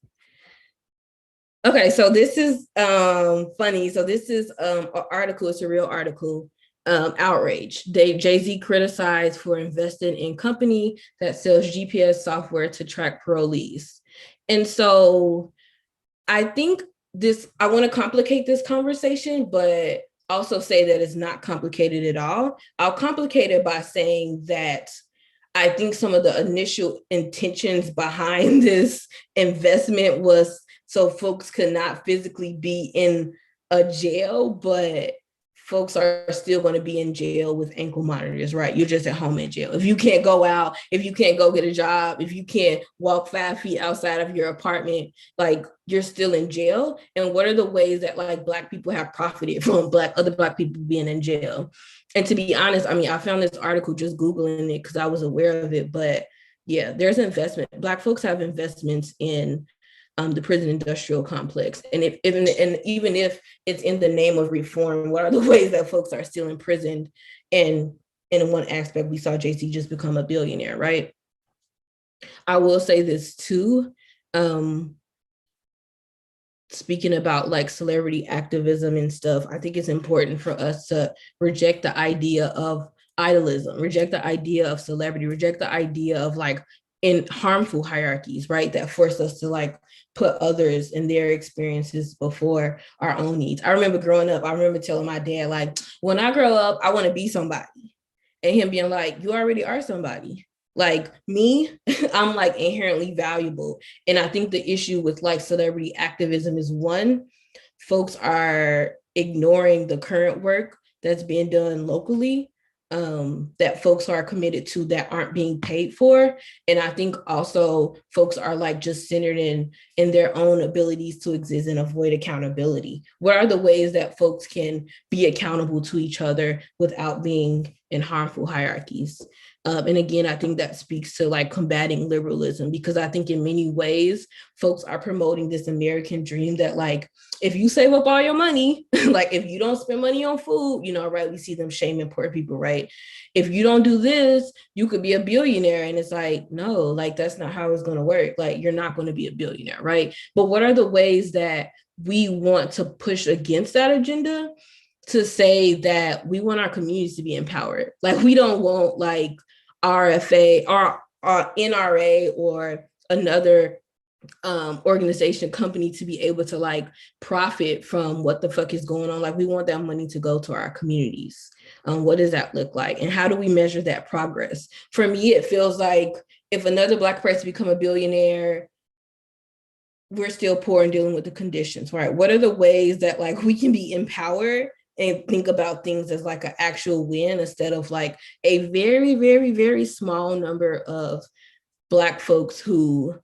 Okay, so this is funny. So this is an article, it's a real article. Outrage. Jay-Z criticized for investing in company that sells GPS software to track parolees. And so I think I want to complicate this conversation, but also say that it's not complicated at all. I'll complicate it by saying that I think some of the initial intentions behind this investment was so folks could not physically be in a jail, but folks are still going to be in jail with ankle monitors, right? You're just at home in jail. If you can't go out, if you can't go get a job, if you can't walk 5 feet outside of your apartment, like you're still in jail. And what are the ways that like Black people have profited from other Black people being in jail? And to be honest, I mean, I found this article just Googling it because I was aware of it, but yeah, there's investment. Black folks have investments in the prison industrial complex. And even if it's in the name of reform, what are the ways that folks are still imprisoned? And in one aspect, we saw Jay-Z just become a billionaire, right? I will say this too. Speaking about like celebrity activism and stuff, I think it's important for us to reject the idea of idolism, reject the idea of celebrity, reject the idea of like in harmful hierarchies, right? That force us to like put others and their experiences before our own needs. I remember growing up, I remember telling my dad, like, when I grow up, I want to be somebody. And him being like, you already are somebody. Like me, I'm like inherently valuable. And I think the issue with like celebrity activism is one, folks are ignoring the current work that's being done locally, that folks are committed to that aren't being paid for. And I think also folks are like just centered in their own abilities to exist and avoid accountability. What are the ways that folks can be accountable to each other without being in harmful hierarchies? And again, I think that speaks to like combating liberalism, because I think in many ways, folks are promoting this American dream that like, if you save up all your money, like if you don't spend money on food, you know, right, we see them shaming poor people, right? If you don't do this, you could be a billionaire. And it's like, no, like that's not how it's going to work. Like you're not going to be a billionaire, right? But what are the ways that we want to push against that agenda to say that we want our communities to be empowered? Like we don't want like RFA or NRA or another organization, company to be able to like profit from what the fuck is going on. Like we want that money to go to our communities. What does that look like? And how do we measure that progress? For me, it feels like if another Black person become a billionaire, we're still poor and dealing with the conditions, right? What are the ways that like we can be empowered and think about things as like an actual win instead of like a very, very, very small number of Black folks who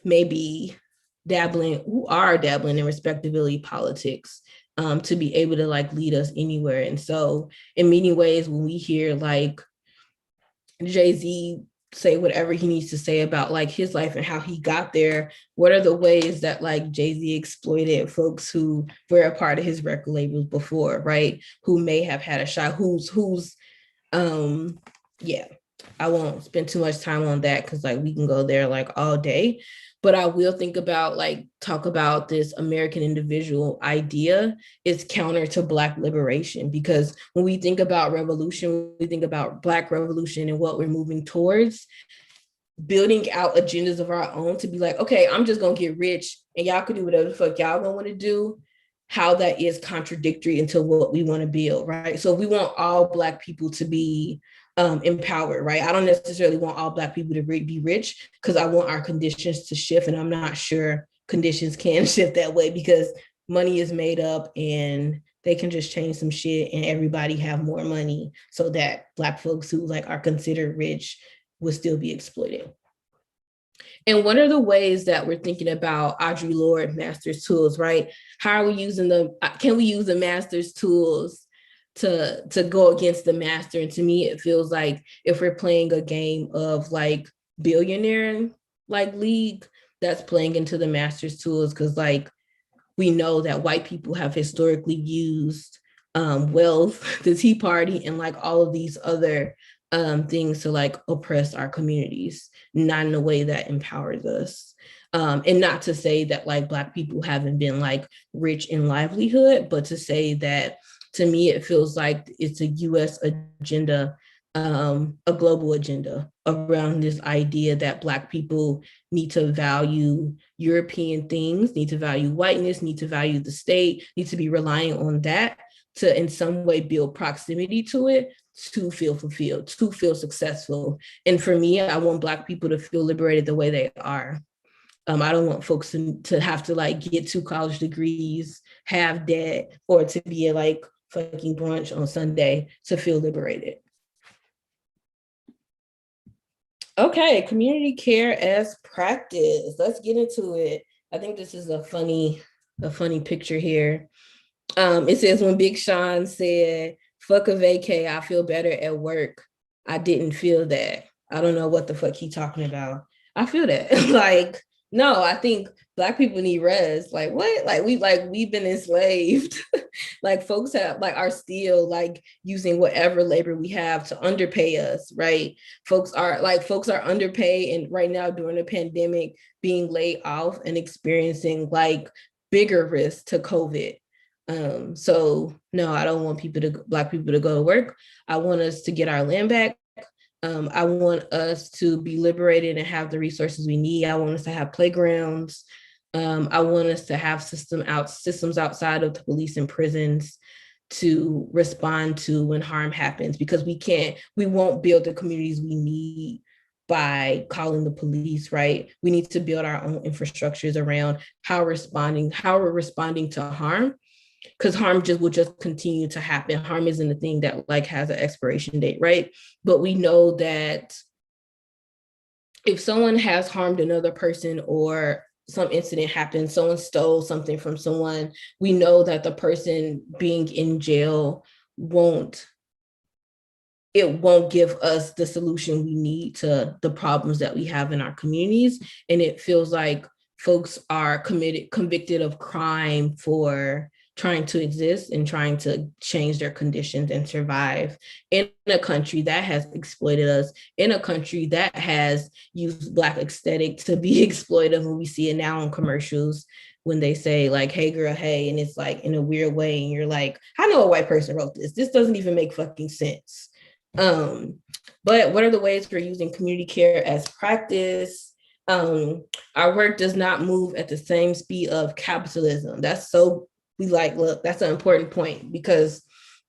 maybe who are dabbling in respectability politics, to be able to like lead us anywhere. And so in many ways, when we hear like Jay-Z say whatever he needs to say about like his life and how he got there, what are the ways that like Jay-Z exploited folks who were a part of his record labels before, right? Who may have had a shot, yeah, I won't spend too much time on that because like we can go there like all day, but I will talk about this American individual idea is counter to Black liberation, because when we think about revolution, we think about Black revolution and what we're moving towards. building out agendas of our own to be like, okay, I'm just gonna get rich and y'all can do whatever the fuck y'all gonna want to do, how that is contradictory into what we want to build, right? So if we want all Black people to be empowered, right? I don't necessarily want all Black people to be rich because I want our conditions to shift, and I'm not sure conditions can shift that way because money is made up and they can just change some shit and everybody have more money so that Black folks who like are considered rich would still be exploited. And what are the ways that we're thinking about Audre Lorde master's tools, right? How are we using can we use the master's tools to go against the master? And to me, it feels like if we're playing a game of like billionaire like league, that's playing into the master's tools, because like we know that white people have historically used wealth, the Tea Party, and like all of these other things to like oppress our communities, not in a way that empowers us. And not to say that like Black people haven't been like rich in livelihood, but to say that to me, it feels like it's a US agenda, a global agenda around this idea that Black people need to value European things, need to value whiteness, need to value the state, need to be relying on that to in some way build proximity to it, to feel fulfilled, to feel successful. And for me, I want Black people to feel liberated the way they are. I don't want folks to have to like get 2 college degrees, have debt, or to be at like fucking brunch on Sunday to feel liberated. Okay, community care as practice. Let's get into it. I think this is a funny picture here. It says, when Big Sean said, fuck a vacay, I feel better at work. I didn't feel that. I don't know what the fuck he talking about. I feel that. Like, no, I think Black people need rest. Like, what? We've been enslaved. Like folks are still like using whatever labor we have to underpay us, right? Folks are underpaid, and right now during the pandemic being laid off and experiencing like bigger risks to COVID. So no, I don't want Black people to go to work. I want us to get our land back. I want us to be liberated and have the resources we need. I want us to have playgrounds. I want us to have systems outside of the police and prisons to respond to when harm happens, because we won't build the communities we need by calling the police, right? We need to build our own infrastructures around how we're responding to harm, because harm will just continue to happen. Harm isn't a thing that like has an expiration date, right? But we know that if someone has harmed another person or some incident happened, someone stole something from someone, we know that the person being in jail won't give us the solution we need to the problems that we have in our communities. And it feels like folks are convicted of crime for trying to exist and trying to change their conditions and survive in a country that has exploited us, in a country that has used Black aesthetic to be exploitive. And we see it now in commercials when they say like, hey girl, hey, and it's like in a weird way. And you're like, I know a white person wrote this. This doesn't even make fucking sense. But what are the ways we're using community care as practice? Our work does not move at the same speed of capitalism. That's an important point, because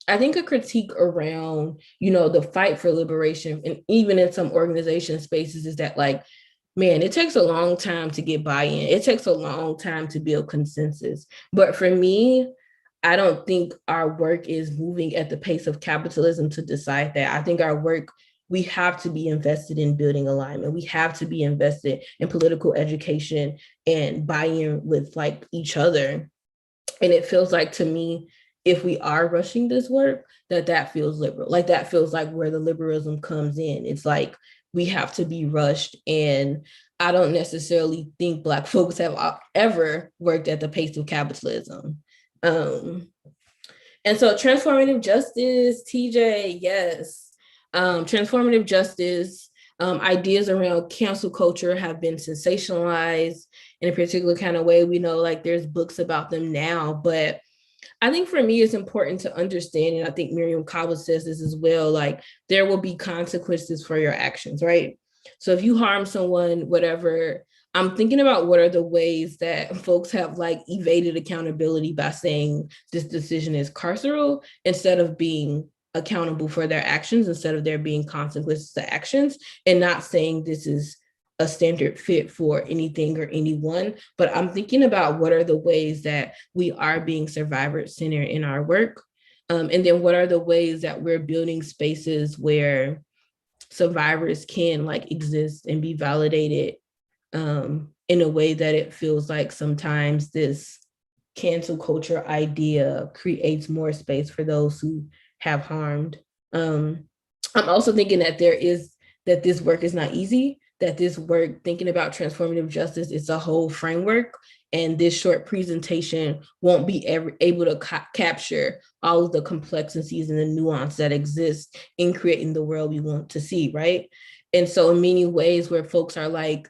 I think a critique around, the fight for liberation, and even in some organization spaces, is that like, man, it takes a long time to get buy-in. It takes a long time to build consensus. But for me, I don't think our work is moving at the pace of capitalism to decide that. I think our work, we have to be invested in building alignment. We have to be invested in political education and buy-in with like each other. And it feels like, to me, if we are rushing this work, that feels liberal. Like that feels like where the liberalism comes in. It's like we have to be rushed. And I don't necessarily think Black folks have ever worked at the pace of capitalism. And so transformative justice, TJ, yes. Transformative justice, ideas around cancel culture have been sensationalized in a particular kind of way. We know like there's books about them now, but I think for me, it's important to understand, and I think Miriam Kaba says this as well, like there will be consequences for your actions, right? So if you harm someone, whatever, I'm thinking about what are the ways that folks have like evaded accountability by saying this decision is carceral instead of being accountable for their actions, instead of there being consequences to actions, and not saying this is a standard fit for anything or anyone. But I'm thinking about what are the ways that we are being survivor centered in our work. And then what are the ways that we're building spaces where survivors can like exist and be validated in a way that it feels like sometimes this cancel culture idea creates more space for those who have harmed. I'm also thinking that that this work is not easy, that this work, thinking about transformative justice, is a whole framework. And this short presentation won't be able to capture all of the complexities and the nuance that exist in creating the world we want to see, right? And so in many ways where folks are like,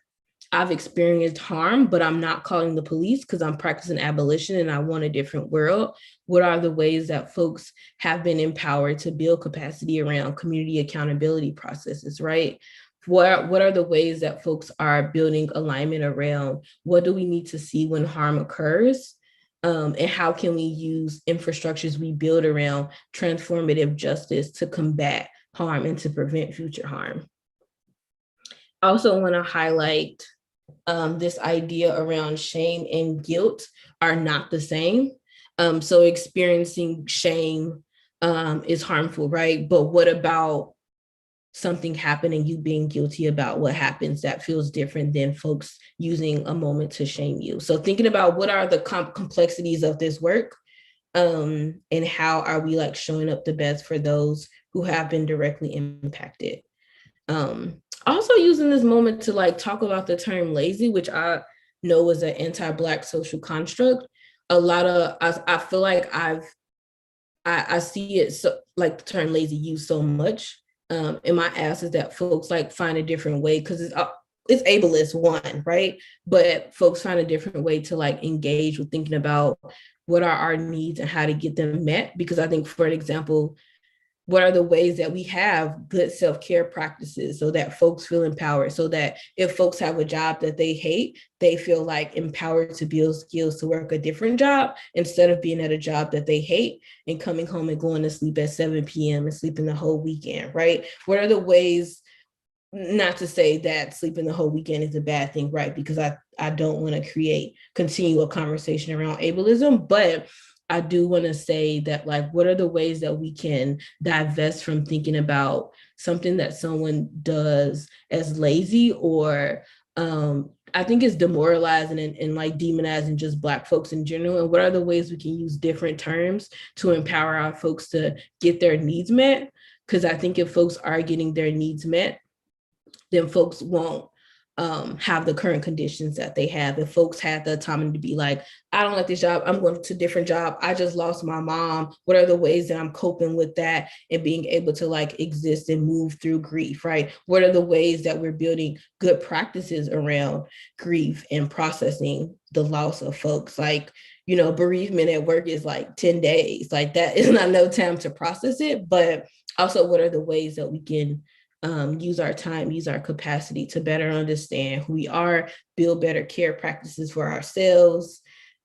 I've experienced harm, but I'm not calling the police because I'm practicing abolition and I want a different world. What are the ways that folks have been empowered to build capacity around community accountability processes, right? What are the ways that folks are building alignment around what do we need to see when harm occurs? And how can we use infrastructures we build around transformative justice to combat harm and to prevent future harm? I also want to highlight this idea around shame and guilt are not the same. So experiencing shame is harmful, right? But what about something happening, you being guilty about what happens that feels different than folks using a moment to shame you? So thinking about what are the complexities of this work, and how are we like showing up the best for those who have been directly impacted. Also using this moment to like talk about the term lazy, which I know is an anti-Black social construct. A lot of, I feel like I see it so like the term lazy used so much. And my ask is that folks like find a different way, because it's ableist one, right? But folks find a different way to like engage with thinking about what are our needs and how to get them met. Because I think, for an example, what are the ways that we have good self-care practices so that folks feel empowered, so that if folks have a job that they hate, they feel like empowered to build skills to work a different job instead of being at a job that they hate and coming home and going to sleep at 7 p.m. and sleeping the whole weekend, right? What are the ways, not to say that sleeping the whole weekend is a bad thing, right? Because I don't want to continue a conversation around ableism, but I do want to say that, like, what are the ways that we can divest from thinking about something that someone does as lazy, or I think it's demoralizing and like demonizing just Black folks in general? And what are the ways we can use different terms to empower our folks to get their needs met? Because I think if folks are getting their needs met, then folks won't have the current conditions that they have. If folks had the autonomy to be like, I don't like this job, I'm going to a different job, I just lost my mom, what are the ways that I'm coping with that and being able to like exist and move through grief, right? What are the ways that we're building good practices around grief and processing the loss of folks? Like, you know, bereavement at work is like 10 days. Like, that is not no time to process it. But also, what are the ways that we can use our time, use our capacity to better understand who we are, build better care practices for ourselves,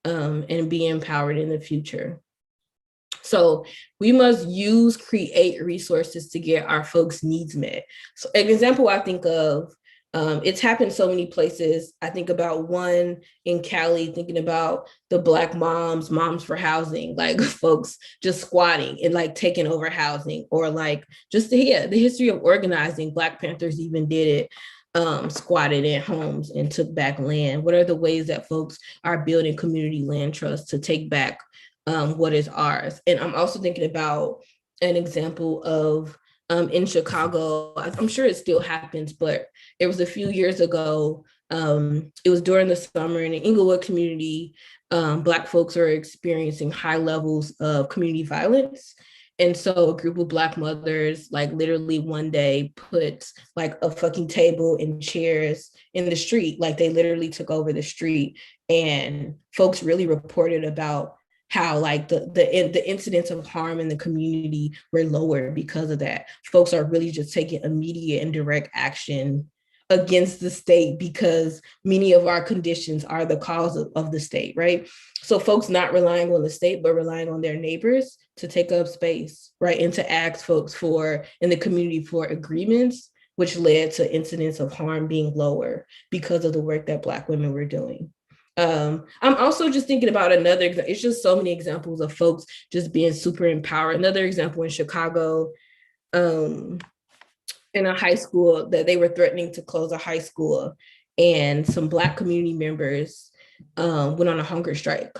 and be empowered in the future. So we must create resources to get our folks' needs met. So an example I think of, it's happened so many places. I think about one in Cali, thinking about the Black moms for housing, like folks just squatting and like taking over housing, or like just the history of organizing. Black Panthers even did it, squatted in homes and took back land. What are the ways that folks are building community land trusts to take back what is ours? And I'm also thinking about an example of in Chicago. I'm sure it still happens, but it was a few years ago. It was during the summer in the Inglewood community. Black folks are experiencing high levels of community violence. And so a group of Black mothers, like literally one day, put like a fucking table and chairs in the street. Like they literally took over the street, and folks really reported about how like the incidents of harm in the community were lower because of that. Folks are really just taking immediate and direct action against the state because many of our conditions are the cause of the state, right? So folks not relying on the state, but relying on their neighbors to take up space, right? And to ask folks for, in the community, for agreements, which led to incidents of harm being lower because of the work that Black women were doing. I'm also just thinking about another, it's just so many examples of folks just being super empowered. Another example in Chicago, in a high school, that they were threatening to close a high school, and some Black community members went on a hunger strike.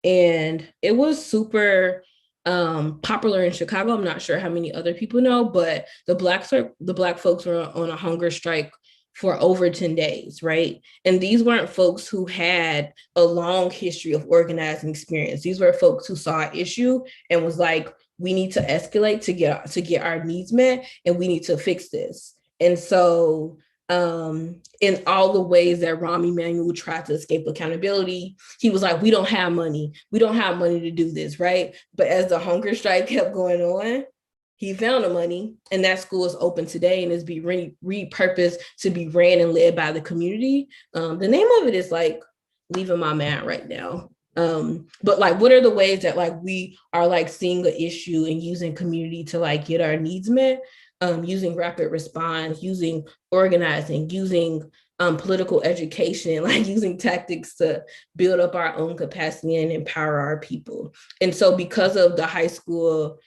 And it was super popular in Chicago. I'm not sure how many other people know, but the Black folks were on a hunger strike for over 10 days, right? And these weren't folks who had a long history of organizing experience. These were folks who saw an issue and was like, we need to escalate to get our needs met, and we need to fix this. And so in all the ways that Rahm Emanuel tried to escape accountability, he was like, we don't have money. We don't have money to do this, right? But as the hunger strike kept going on, he found the money, and that school is open today and is being repurposed to be ran and led by the community. The name of it is like leaving my mind right now. But like, what are the ways that like we are like seeing the issue and using community to like get our needs met? Using rapid response, using organizing, using political education, like using tactics to build up our own capacity and empower our people. And so because of the high school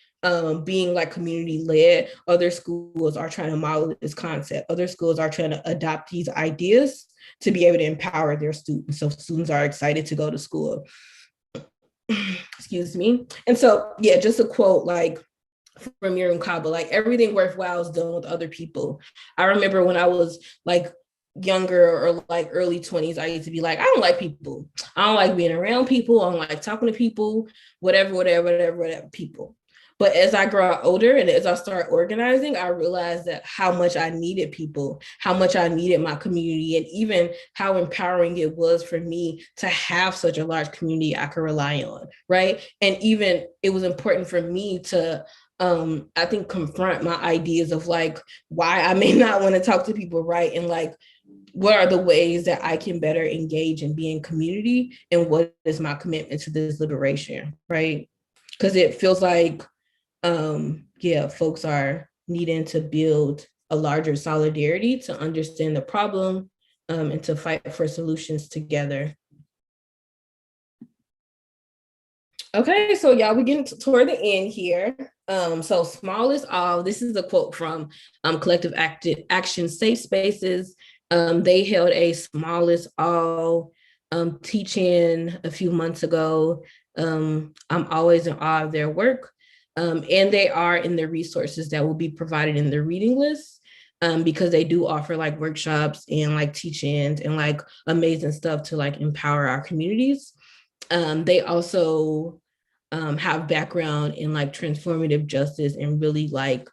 being like community led, other schools are trying to model this concept. Other schools are trying to adopt these ideas to be able to empower their students. So students are excited to go to school. Excuse me. And so, yeah, just a quote like from Miriam Kaba, like everything worthwhile is done with other people. I remember when I was like younger or like early 20s, I used to be like, I don't like people. I don't like being around people. I don't like talking to people, whatever people. But as I grow older and as I start organizing, I realized that how much I needed people, how much I needed my community, and even how empowering it was for me to have such a large community I could rely on, right? And even it was important for me to, I think, confront my ideas of like why I may not want to talk to people, right? And like, what are the ways that I can better engage and be in community? And what is my commitment to this liberation, right? Because it feels like, folks are needing to build a larger solidarity to understand the problem and to fight for solutions together. Okay, so y'all, we're getting toward the end here. So small is all. This is a quote from Collective Action Safe Spaces. They held a small is all teach-in a few months ago. I'm always in awe of their work. And they are in the resources that will be provided in the reading list, because they do offer like workshops and like teach-ins and like amazing stuff to like empower our communities. They also have background in like transformative justice and really like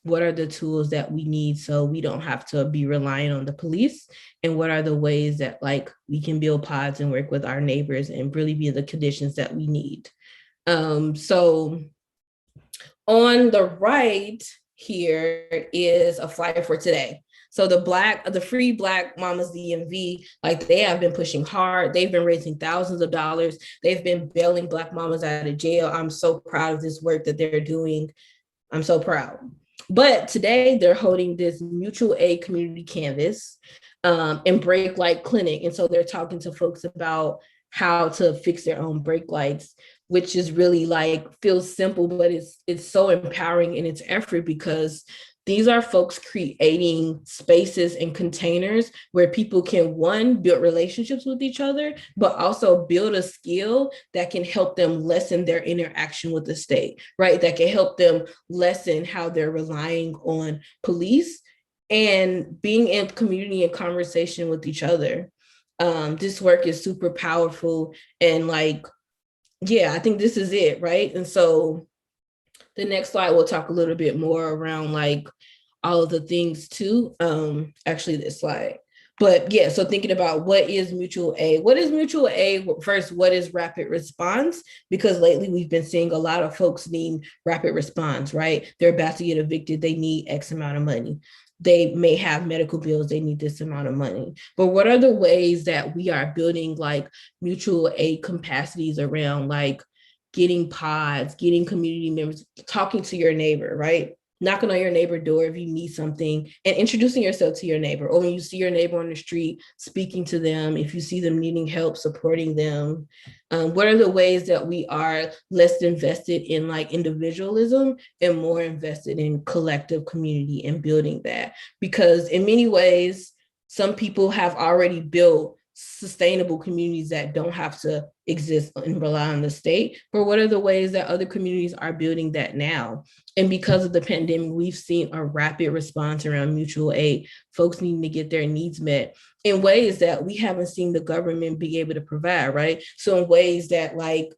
what are the tools that we need so we don't have to be relying on the police, and what are the ways that like we can build pods and work with our neighbors and really be in the conditions that we need. So on the right here is a flyer for today. So the Free Black Mamas DMV, like they have been pushing hard. They've been raising thousands of dollars. They've been bailing Black mamas out of jail. I'm so proud of this work that they're doing. I'm so proud. But today they're holding this mutual aid community canvas and brake light clinic. And so they're talking to folks about how to fix their own brake lights, which is really like feels simple, but it's so empowering in its effort, because these are folks creating spaces and containers where people can, one, build relationships with each other, but also build a skill that can help them lessen their interaction with the state, right? That can help them lessen how they're relying on police and being in community and conversation with each other. This work is super powerful, and like, yeah, I think this is it, right? And so the next slide, we'll talk a little bit more around like all of the things too. Actually this slide. But yeah, so thinking about what is mutual aid? What is mutual aid? First, what is rapid response? Because lately we've been seeing a lot of folks need rapid response, right? They're about to get evicted. They need X amount of money. they may have medical bills, they need this amount of money. But what are the ways that we are building like mutual aid capacities around like getting pods, getting community members, talking to your neighbor, right? Knocking on your neighbor door if you need something, and introducing yourself to your neighbor. Or when you see your neighbor on the street, speaking to them. If you see them needing help, supporting them. What are the ways that we are less invested in like individualism and more invested in collective community and building that? Because in many ways, some people have already built sustainable communities that don't have to exist and rely on the state. But what are the ways that other communities are building that now? And because of the pandemic, we've seen a rapid response around mutual aid, folks needing to get their needs met in ways that we haven't seen the government be able to provide, right? So in ways that like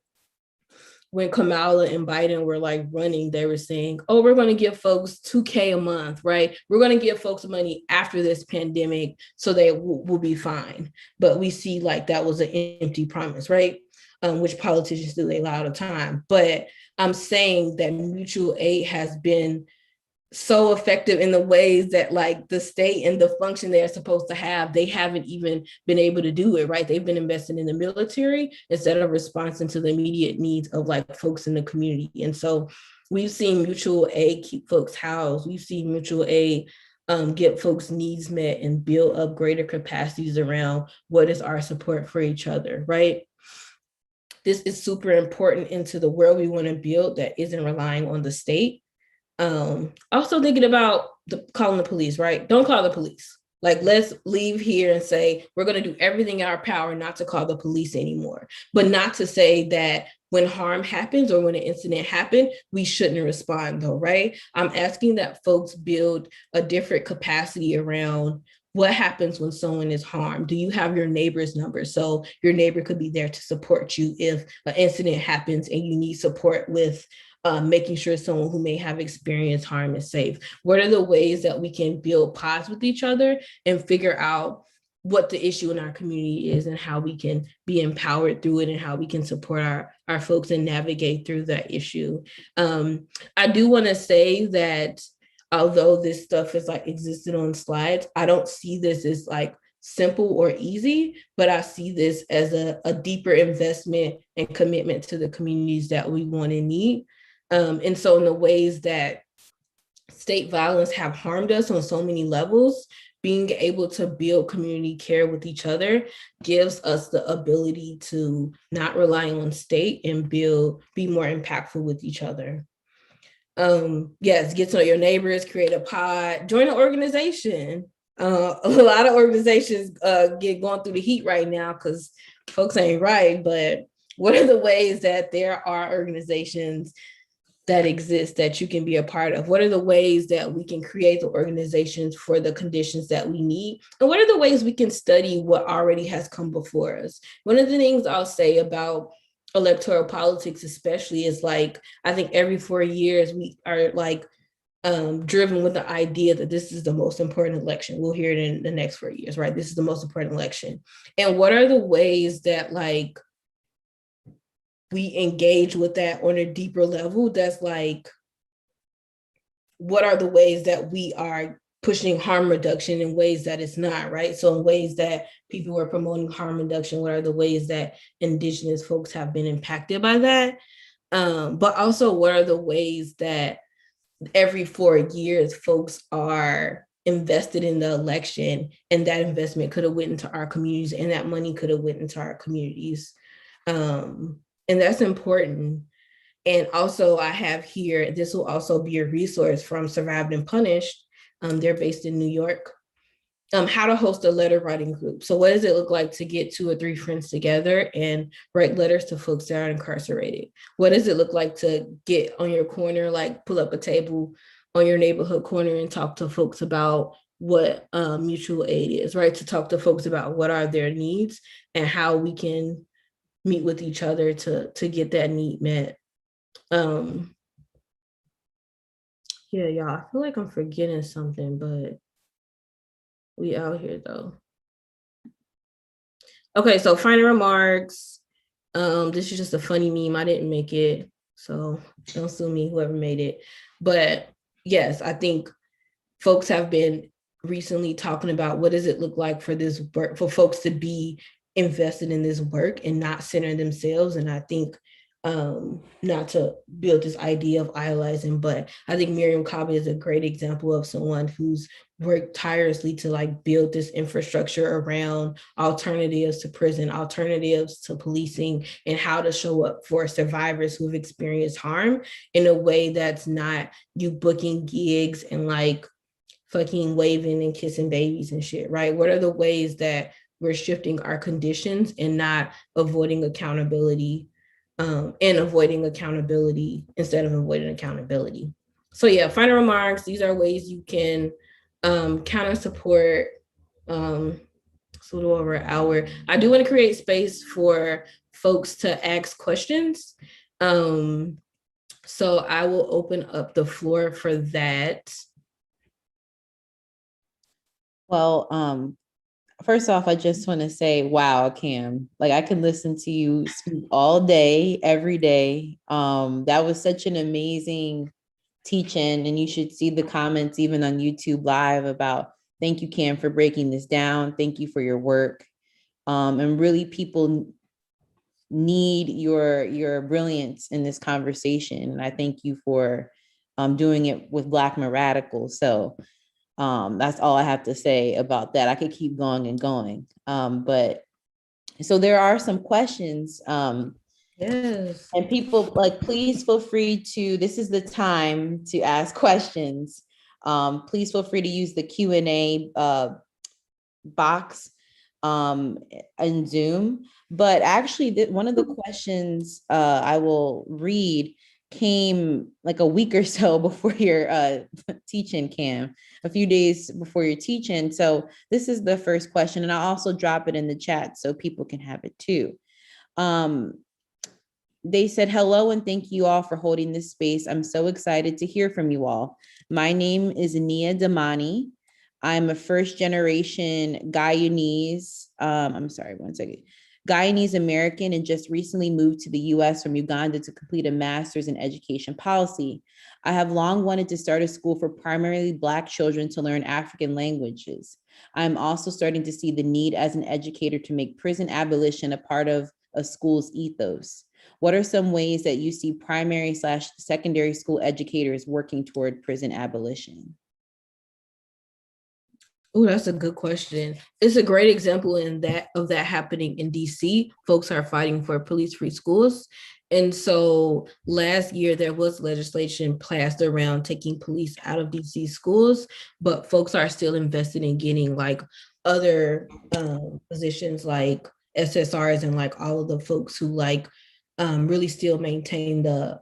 when Kamala and Biden were like running, they were saying, oh, we're going to give folks $2,000 a month, right? We're going to give folks money after this pandemic so they will be fine. But we see like that was an empty promise, right? Which politicians do a lot of time. But I'm saying that mutual aid has been so effective in the ways that like the state and the function they're supposed to have, they haven't even been able to do it, right? They've been investing in the military instead of responding to the immediate needs of like folks in the community. And so we've seen mutual aid keep folks housed. We've seen mutual aid get folks' needs met and build up greater capacities around what is our support for each other, right? This is super important into the world we want to build that isn't relying on the state. Also thinking about calling the police, right? Don't call the police. Like, let's leave here and say, we're going to do everything in our power not to call the police anymore, but not to say that when harm happens or when an incident happened, we shouldn't respond though, right? I'm asking that folks build a different capacity around what happens when someone is harmed. Do you have your neighbor's number? So your neighbor could be there to support you if an incident happens and you need support with making sure someone who may have experienced harm is safe. What are the ways that we can build pods with each other and figure out what the issue in our community is and how we can be empowered through it and how we can support our folks and navigate through that issue. I do want to say that although this stuff is like existed on slides, I don't see this as like simple or easy, but I see this as a deeper investment and commitment to the communities that we want and need. And so in the ways that state violence have harmed us on so many levels, being able to build community care with each other gives us the ability to not rely on state and be more impactful with each other. Yes, get to know your neighbors, create a pod, join an organization. A lot of organizations get going through the heat right now because folks ain't right, but what are the ways that there are organizations that exist that you can be a part of? What are the ways that we can create the organizations for the conditions that we need? And what are the ways we can study what already has come before us? One of the things I'll say about electoral politics especially is like, I think every 4 years we are like driven with the idea that this is the most important election. We'll hear it in the next 4 years, right? This is the most important election. And what are the ways that like we engage with that on a deeper level? That's like, what are the ways that we are pushing harm reduction in ways that it's not, right? So in ways that people are promoting harm reduction, what are the ways that Indigenous folks have been impacted by that? But also, what are the ways that every 4 years folks are invested in the election and that investment could have went into our communities and that money could have went into our communities? And that's important. And also I have here, this will also be a resource from Survived and Punished. They're based in New York. How to host a letter writing group. So what does it look like to get 2 or 3 friends together and write letters to folks that are incarcerated? What does it look like to get on your corner, like pull up a table on your neighborhood corner and talk to folks about what mutual aid is, right? To talk to folks about what are their needs and how we can meet with each other to get that need met. Yeah, y'all, I feel like I'm forgetting something, but we out here though. Okay, so final remarks. This is just a funny meme. I didn't make it, so don't sue me, whoever made it. But yes, I think folks have been recently talking about what does it look like for this work, for folks to be invested in this work and not center themselves. And I think not to build this idea of idolizing, but I think Miriam Cobby is a great example of someone who's worked tirelessly to like build this infrastructure around alternatives to prison, alternatives to policing, and how to show up for survivors who have experienced harm in a way that's not you booking gigs and like fucking waving and kissing babies and shit, right? What are the ways that we're shifting our conditions and not avoiding accountability and avoiding accountability instead of avoiding accountability? So yeah, final remarks. These are ways you can counter support. It's a little over an hour. I do want to create space for folks to ask questions. So I will open up the floor for that. Well, first off, I just want to say, wow, Cam, like I can listen to you speak all day, every day. That was such an amazing teaching, and you should see the comments even on YouTube Live about, thank you, Cam, for breaking this down. Thank you for your work. And really people need your brilliance in this conversation. And I thank you for doing it with Black Radical. So that's all I have to say about that. I could keep going and going. But so there are some questions. Yes. And people, like, please feel free to, this is the time to ask questions. Please feel free to use the Q&A box in Zoom. But actually, one of the questions I will read came like a week or so before your teaching, Cam, a few days before your teaching. So this is the first question, and I'll also drop it in the chat so people can have it too. They said, hello, and thank you all for holding this space. I'm so excited to hear from you all. My name is Nia Damani. I'm a first generation Guyanese, Guyanese American, and just recently moved to the US from Uganda to complete a master's in education policy. I have long wanted to start a school for primarily Black children to learn African languages. I'm also starting to see the need as an educator to make prison abolition a part of a school's ethos. What are some ways that you see primary/secondary school educators working toward prison abolition? Oh, that's a good question. It's a great example of that happening in DC. Folks are fighting for police-free schools. And so last year there was legislation passed around taking police out of DC schools, but folks are still invested in getting like other positions like SSRs and like all of the folks who like really still maintain the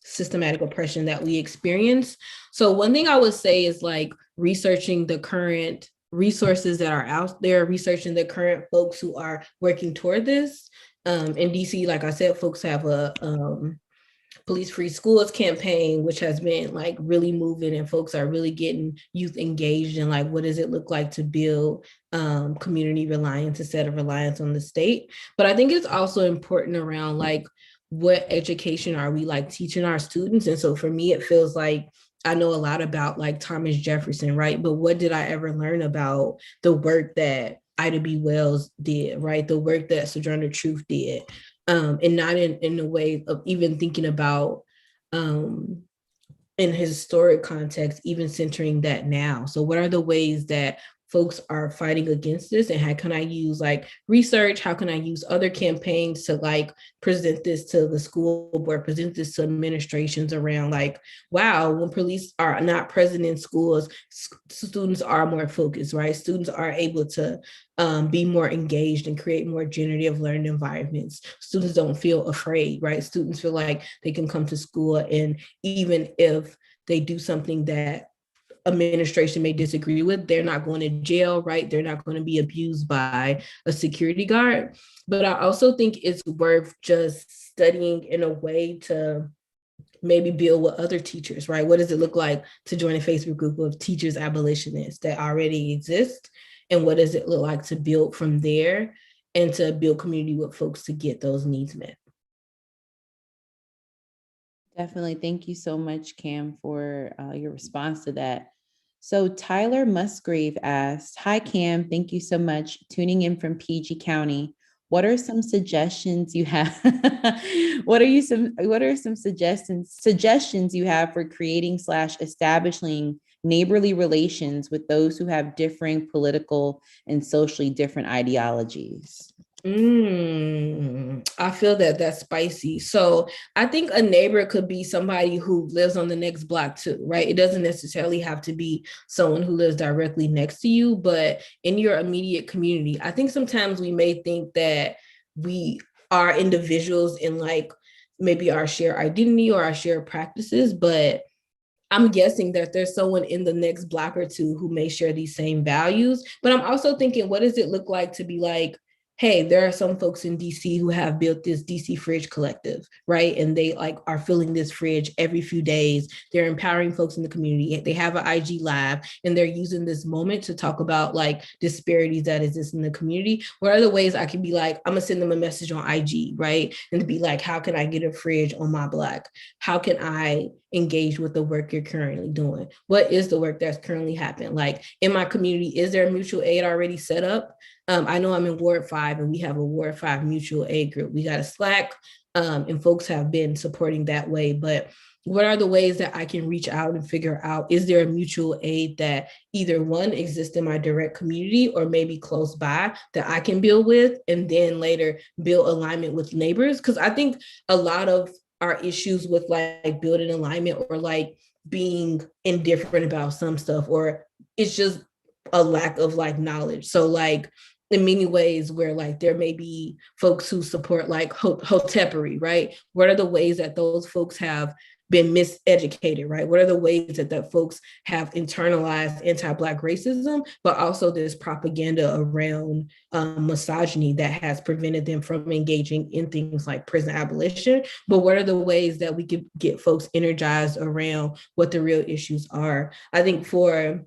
systematic oppression that we experience. So one thing I would say is like researching the current resources that are out there, researching the current folks who are working toward this. In DC, like I said, folks have a police free schools campaign, which has been like really moving, and folks are really getting youth engaged in like, what does it look like to build community reliance instead of reliance on the state. But I think it's also important around like, what education are we like teaching our students? And so for me, it feels like I know a lot about like Thomas Jefferson, right? But what did I ever learn about the work that Ida B. Wells did, right? The work that Sojourner Truth did, and not in a way of even thinking about in historic context, even centering that now. So what are the ways that folks are fighting against this, and how can I use like research? How can I use other campaigns to like present this to the school board, present this to administrations around like, wow, when police are not present in schools, students are more focused, right? Students are able to be more engaged and create more generative learning environments. Students don't feel afraid, right? Students feel like they can come to school, and even if they do something that administration may disagree with, they're not going to jail, right? They're not going to be abused by a security guard. But I also think it's worth just studying in a way to maybe build with other teachers, right? What does it look like to join a Facebook group of teachers abolitionists that already exist? And what does it look like to build from there and to build community with folks to get those needs met? Definitely. Thank you so much, Cam, for your response to that. So Tyler Musgrave asked, "Hi Cam, thank you so much. Tuning in from PG County. What are some suggestions you have? What are some suggestions you have for creating / establishing neighborly relations with those who have differing political and socially different ideologies?" I feel that that's spicy. So I think a neighbor could be somebody who lives on the next block too, right? It doesn't necessarily have to be someone who lives directly next to you, but in your immediate community. I think sometimes we may think that we are individuals in like maybe our shared identity or our shared practices, but I'm guessing that there's someone in the next block or two who may share these same values. But I'm also thinking, what does it look like to be like, hey, there are some folks in DC who have built this DC fridge collective, right? And they like are filling this fridge every few days. They're empowering folks in the community. They have an IG live and they're using this moment to talk about like disparities that exist in the community. What are the ways I can be like, I'm gonna send them a message on IG, right? And to be like, how can I get a fridge on my block? How can I engage with the work you're currently doing? What is the work that's currently happening? Like in my community, is there mutual aid already set up? I know I'm in Ward 5 and we have a Ward 5 mutual aid group. We got a Slack and folks have been supporting that way. But what are the ways that I can reach out and figure out, is there a mutual aid that either one exists in my direct community or maybe close by that I can build with and then later build alignment with neighbors? Because I think a lot of our issues with like building alignment or like being indifferent about some stuff, or it's just a lack of like knowledge. So like in many ways where like there may be folks who support like hotepery, right? What are the ways that those folks have been miseducated, right? What are the ways that folks have internalized anti-Black racism, but also this propaganda around misogyny that has prevented them from engaging in things like prison abolition? But what are the ways that we could get folks energized around what the real issues are? I think for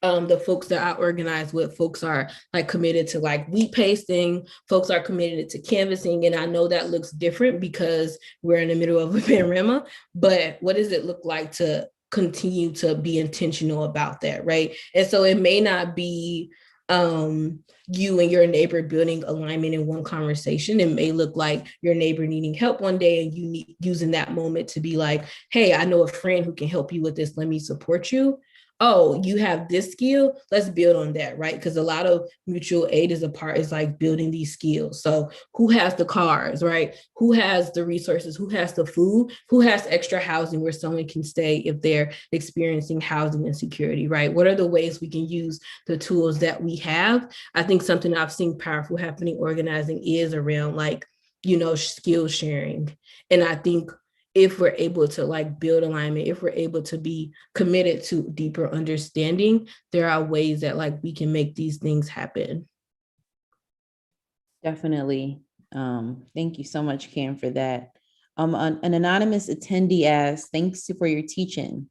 the folks that I organize with, folks are like committed to like wheat pasting, folks are committed to canvassing. And I know that looks different because we're in the middle of a panorama, but what does it look like to continue to be intentional about that, right? And so it may not be you and your neighbor building alignment in one conversation. It may look like your neighbor needing help one day and you using that moment to be like, hey, I know a friend who can help you with this, let me support you. Oh, you have this skill, let's build on that, right? Because a lot of mutual aid is like building these skills. So who has the cars, right? Who has the resources? Who has the food? Who has extra housing where someone can stay if they're experiencing housing insecurity, right? What are the ways we can use the tools that we have? I think something I've seen powerful happening organizing is around like, skill sharing. And I think if we're able to like build alignment, if we're able to be committed to deeper understanding, there are ways that like we can make these things happen. Definitely. Thank you so much, Cam, for that. An anonymous attendee asked, "Thanks for your teaching.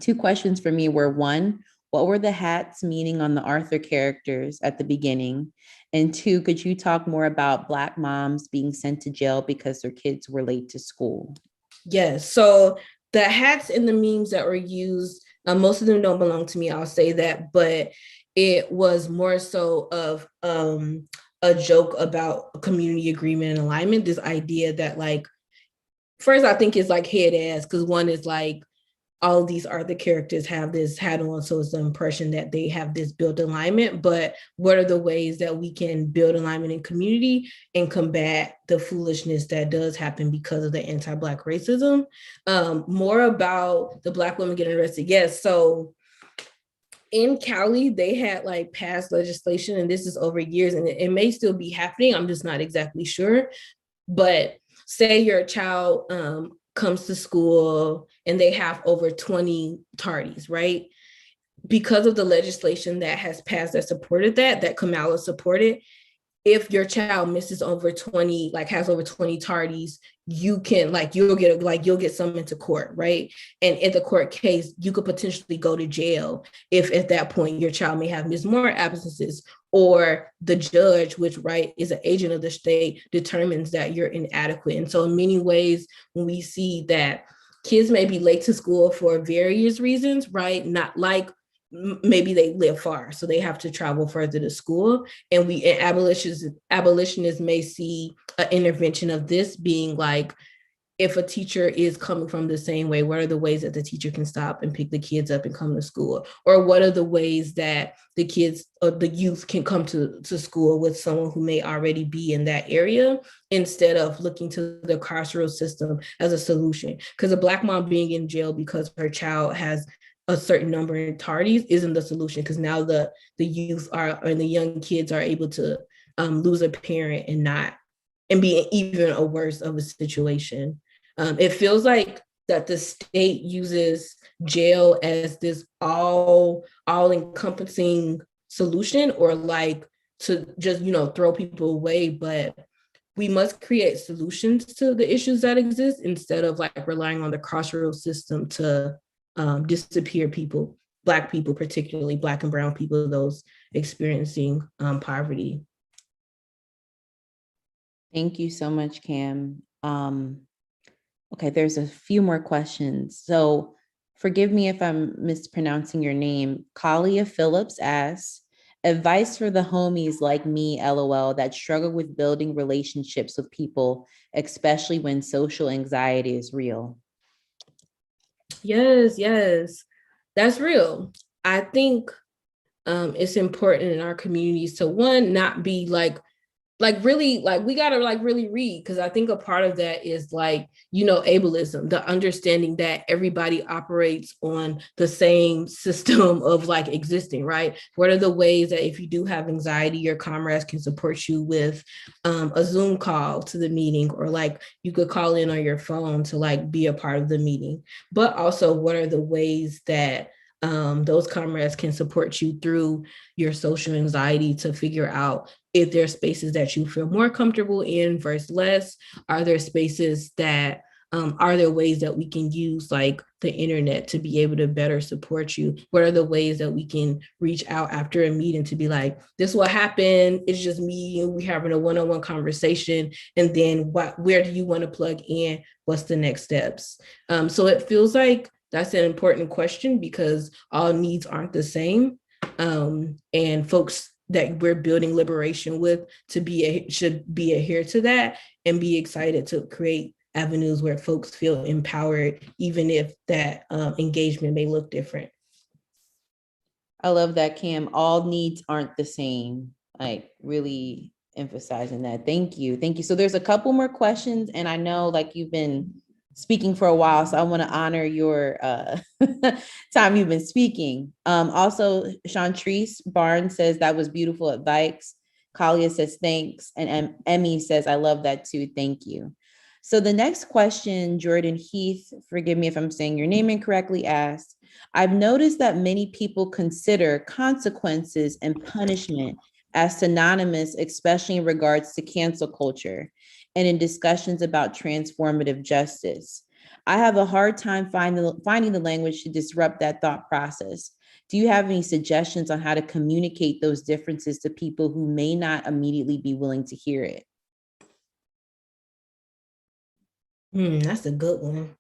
2 questions for me were, 1, what were the hats meaning on the Arthur characters at the beginning? And 2, could you talk more about Black moms being sent to jail because their kids were late to school?" Yes. So the hats and the memes that were used, most of them don't belong to me, I'll say that, but it was more so of a joke about community agreement and alignment. This idea that like, first I think it's like head ass, because one is like, all of these other characters have this hat on, so it's the impression that they have this built alignment. But what are the ways that we can build alignment in community and combat the foolishness that does happen because of the anti-Black racism? More about the Black women getting arrested. Yes, so in Cali, they had like passed legislation, and this is over years, and it may still be happening. I'm just not exactly sure. But say your child comes to school and they have over 20 tardies, right? Because of the legislation that has passed that supported that Kamala supported, if your child misses over 20, like has over 20 tardies, you can you'll get summoned to court, right? And in the court case, you could potentially go to jail if at that point your child may have missed more absences, or the judge, which right is an agent of the state, determines that you're inadequate. And so in many ways, when we see that kids may be late to school for various reasons, right? Not like maybe they live far, so they have to travel further to school. And abolitionists may see an intervention of this being like, if a teacher is coming from the same way, what are the ways that the teacher can stop and pick the kids up and come to school? Or what are the ways that the kids or the youth can come to school with someone who may already be in that area, instead of looking to the carceral system as a solution? Because a Black mom being in jail because her child has a certain number of tardies isn't the solution, because now the youth are, and the young kids are able to lose a parent and be even a worse of a situation. It feels like that the state uses jail as this all encompassing solution, or like to just, throw people away. But we must create solutions to the issues that exist, instead of like relying on the carceral system to disappear people, Black people, particularly Black and brown people, those experiencing poverty. Thank you so much, Cam. Okay, there's a few more questions. So forgive me if I'm mispronouncing your name. Kalia Phillips asks, advice for the homies like me, LOL, that struggle with building relationships with people, especially when social anxiety is real. Yes, that's real. I think it's important in our communities to, one, not be really, we gotta really read, because I think a part of that is ableism, the understanding that everybody operates on the same system of existing, right? What are the ways that if you do have anxiety, your comrades can support you with a Zoom call to the meeting, or you could call in on your phone to be a part of the meeting? But also, what are the ways that those comrades can support you through your social anxiety, to figure out if there are spaces that you feel more comfortable in versus less? Are there spaces that, are there ways that we can use the internet to be able to better support you? What are the ways that we can reach out after a meeting to be like, this is what happened, it's just me and we having a one-on-one conversation, and then where do you want to plug in? What's the next steps? So it feels like that's an important question, because all needs aren't the same. And folks that we're building liberation with should be adhere to that, and be excited to create avenues where folks feel empowered, even if that engagement may look different. I love that, Cam. All needs aren't the same. Really emphasizing that. Thank you. So there's a couple more questions, and I know you've been speaking for a while, so I want to honor your time you've been speaking. Also, Chantrice Barnes says that was beautiful advice. Kalia says thanks, and Emmy says I love that too. Thank you. So the next question, Jordan Heath, forgive me if I'm saying your name incorrectly, asked, I've noticed that many people consider consequences and punishment as synonymous, especially in regards to cancel culture and in discussions about transformative justice. I have a hard time finding the language to disrupt that thought process. Do you have any suggestions on how to communicate those differences to people who may not immediately be willing to hear it? That's a good one.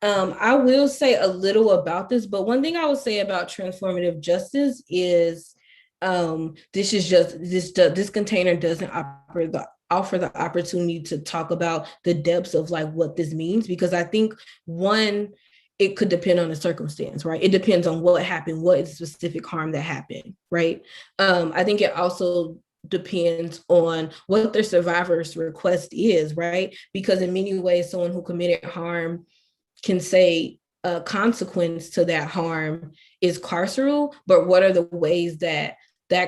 I will say a little about this, but one thing I would say about transformative justice is this container doesn't offer the opportunity to talk about the depths of what this means, because I think, one, it could depend on the circumstance, right? It depends on what happened, what is the specific harm that happened, right? I think it also depends on what the survivor's request is, right? Because in many ways, someone who committed harm can say a consequence to that harm is carceral, but what are the ways that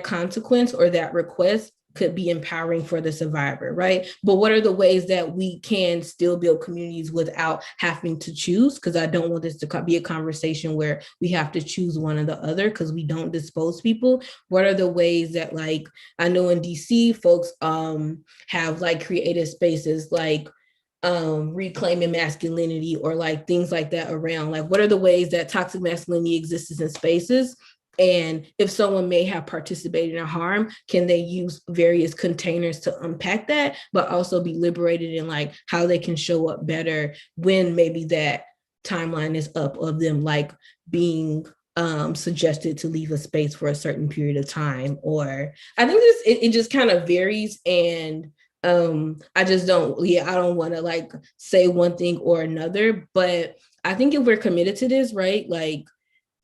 consequence or that request could be empowering for the survivor, right? But what are the ways that we can still build communities without having to choose? Because I don't want this to be a conversation where we have to choose one or the other, because we don't dispose people. What are the ways that, I know in DC, folks have creative spaces reclaiming masculinity, or things like that around, what are the ways that toxic masculinity exists in spaces? And if someone may have participated in harm, can they use various containers to unpack that, but also be liberated in how they can show up better when maybe that timeline is up of them being suggested to leave a space for a certain period of time. Or I think it just kind of varies. And I don't want to like say one thing or another, but I think if we're committed to this, right, like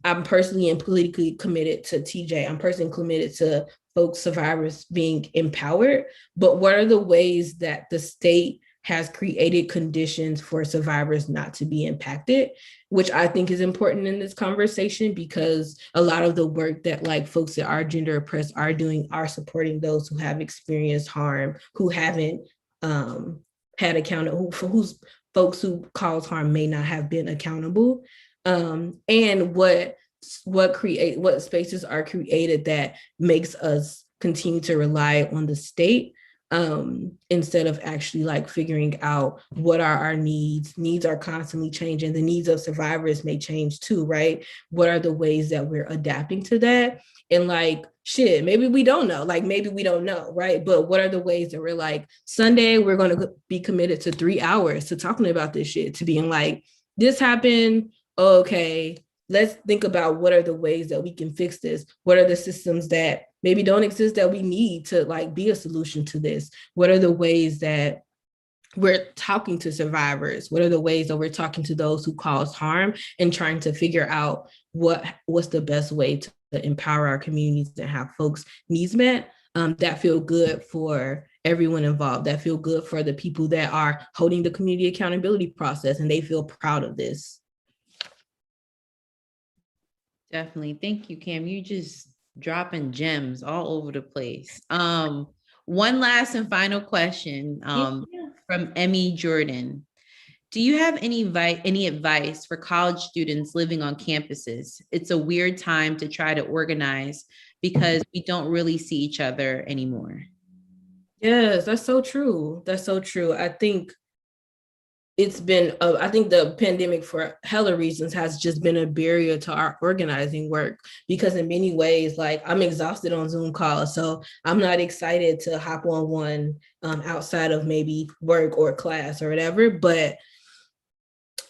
I'm personally and politically committed to TJ. I'm personally committed to folks, survivors being empowered. But what are the ways that the state has created conditions for survivors not to be impacted, which I think is important in this conversation, because a lot of the work that like folks that are gender oppressed are doing are supporting those who have experienced harm, who haven't had accountable, whose folks who cause harm may not have been accountable. And what spaces are created that makes us continue to rely on the state, instead of actually like figuring out what are our needs. Needs are constantly changing. The needs of survivors may change too, right? What are the ways that we're adapting to that? And like, shit, maybe we don't know, right? But what are the ways that we're like, Sunday, we're going to be committed to 3 hours to talking about this shit, to being like, this happened, okay, let's think about what are the ways that we can fix this. What are the systems that maybe don't exist that we need to like be a solution to this? What are the ways that we're talking to survivors? What are the ways that we're talking to those who cause harm and trying to figure out what's the best way to empower our communities and have folks' needs met, that feel good for everyone involved, that feel good for the people that are holding the community accountability process and they feel proud of this. Definitely. Thank you, Cam. You just dropping gems all over the place. One last and final question from Emmy Jordan. Do you have any advice for college students living on campuses? It's a weird time to try to organize because we don't really see each other anymore. Yes, that's so true. That's so true. I think it's been, I think the pandemic for hella reasons has just been a barrier to our organizing work, because in many ways, like I'm exhausted on Zoom calls. So I'm not excited to hop on one outside of maybe work or class or whatever, but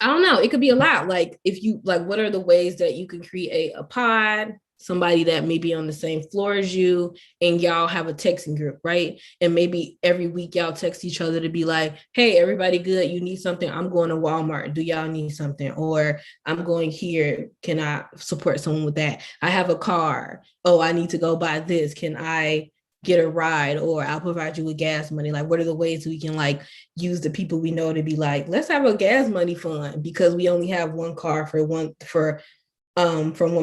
I don't know, it could be a lot. Like if you like, what are the ways that you can create a pod, somebody that may be on the same floor as you, and y'all have a texting group, right? And maybe every week y'all text each other to be like, hey, everybody good? You need something? I'm going to Walmart. Do y'all need something? Or I'm going here. Can I support someone with that? I have a car. Oh, I need to go buy this. Can I get a ride? Or I'll provide you with gas money. Like, what are the ways we can like use the people we know to be like, let's have a gas money fund, because we only have one car from one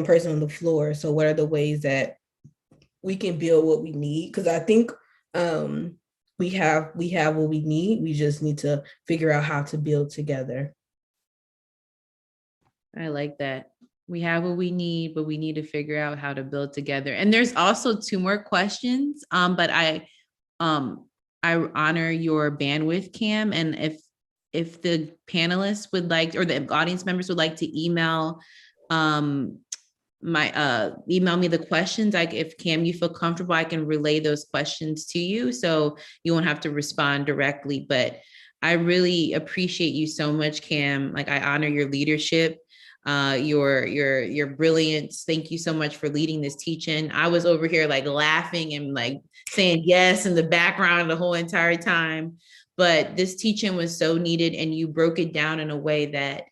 person on the floor. So what are the ways that we can build what we need? Because I think we have what we need. We just need to figure out how to build together. I like that. We have what we need, but we need to figure out how to build together. And there's also 2 more questions, but I honor your bandwidth, Cam. And if the panelists would like, or the audience members would like to email email me the questions, like if Cam, you feel comfortable, I can relay those questions to you, so you won't have to respond directly. But I really appreciate you so much, Cam. Like, I honor your leadership, your brilliance. Thank you so much for leading this teaching. I was over here like laughing and like saying yes in the background the whole entire time, but this teaching was so needed, and you broke it down in a way that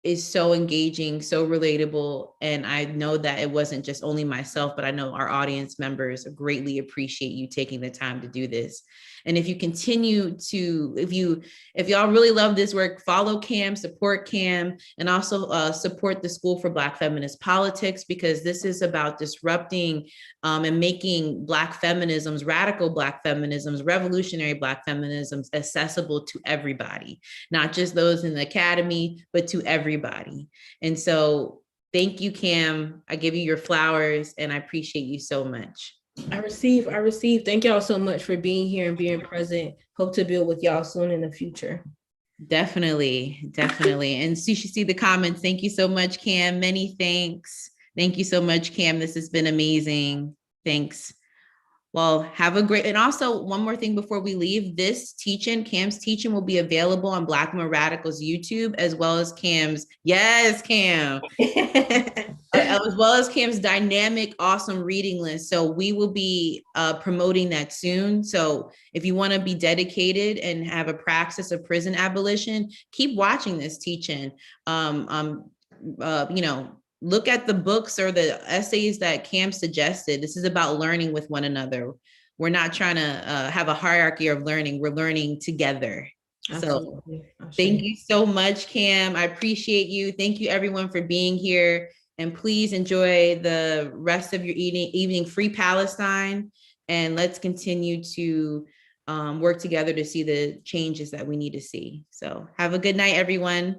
is so engaging, so relatable. And I know that it wasn't just only myself, but I know our audience members greatly appreciate you taking the time to do this. And if you continue to, if y'all really love this work, follow Cam, support Cam, and also support the School for Black Feminist Politics, because this is about disrupting and making Black feminisms, radical Black feminisms, revolutionary Black feminisms accessible to everybody, not just those in the academy, but to everybody. And so thank you, Cam. I give you your flowers, and I appreciate you so much. I receive. Thank y'all so much for being here and being present. Hope to build with y'all soon in the future. Definitely. And so you should see the comments. Thank you so much, Cam. Many thanks. Thank you so much, Cam. This has been amazing. Thanks. Well, have a great, and also one more thing before we leave, this teaching, Cam's teaching, will be available on Black Women Radicals YouTube, as well as Cam's, yes, Cam, as well as Cam's dynamic, awesome reading list. So we will be promoting that soon. So if you want to be dedicated and have a praxis of prison abolition, keep watching this teaching. Look at the books or the essays that Cam suggested. This is about learning with one another. We're not trying to have a hierarchy of learning. We're learning together. Absolutely. So thank you so much, Cam. I appreciate you. Thank you everyone for being here. And please enjoy the rest of your evening. Free Palestine. And let's continue to work together to see the changes that we need to see. So have a good night, everyone.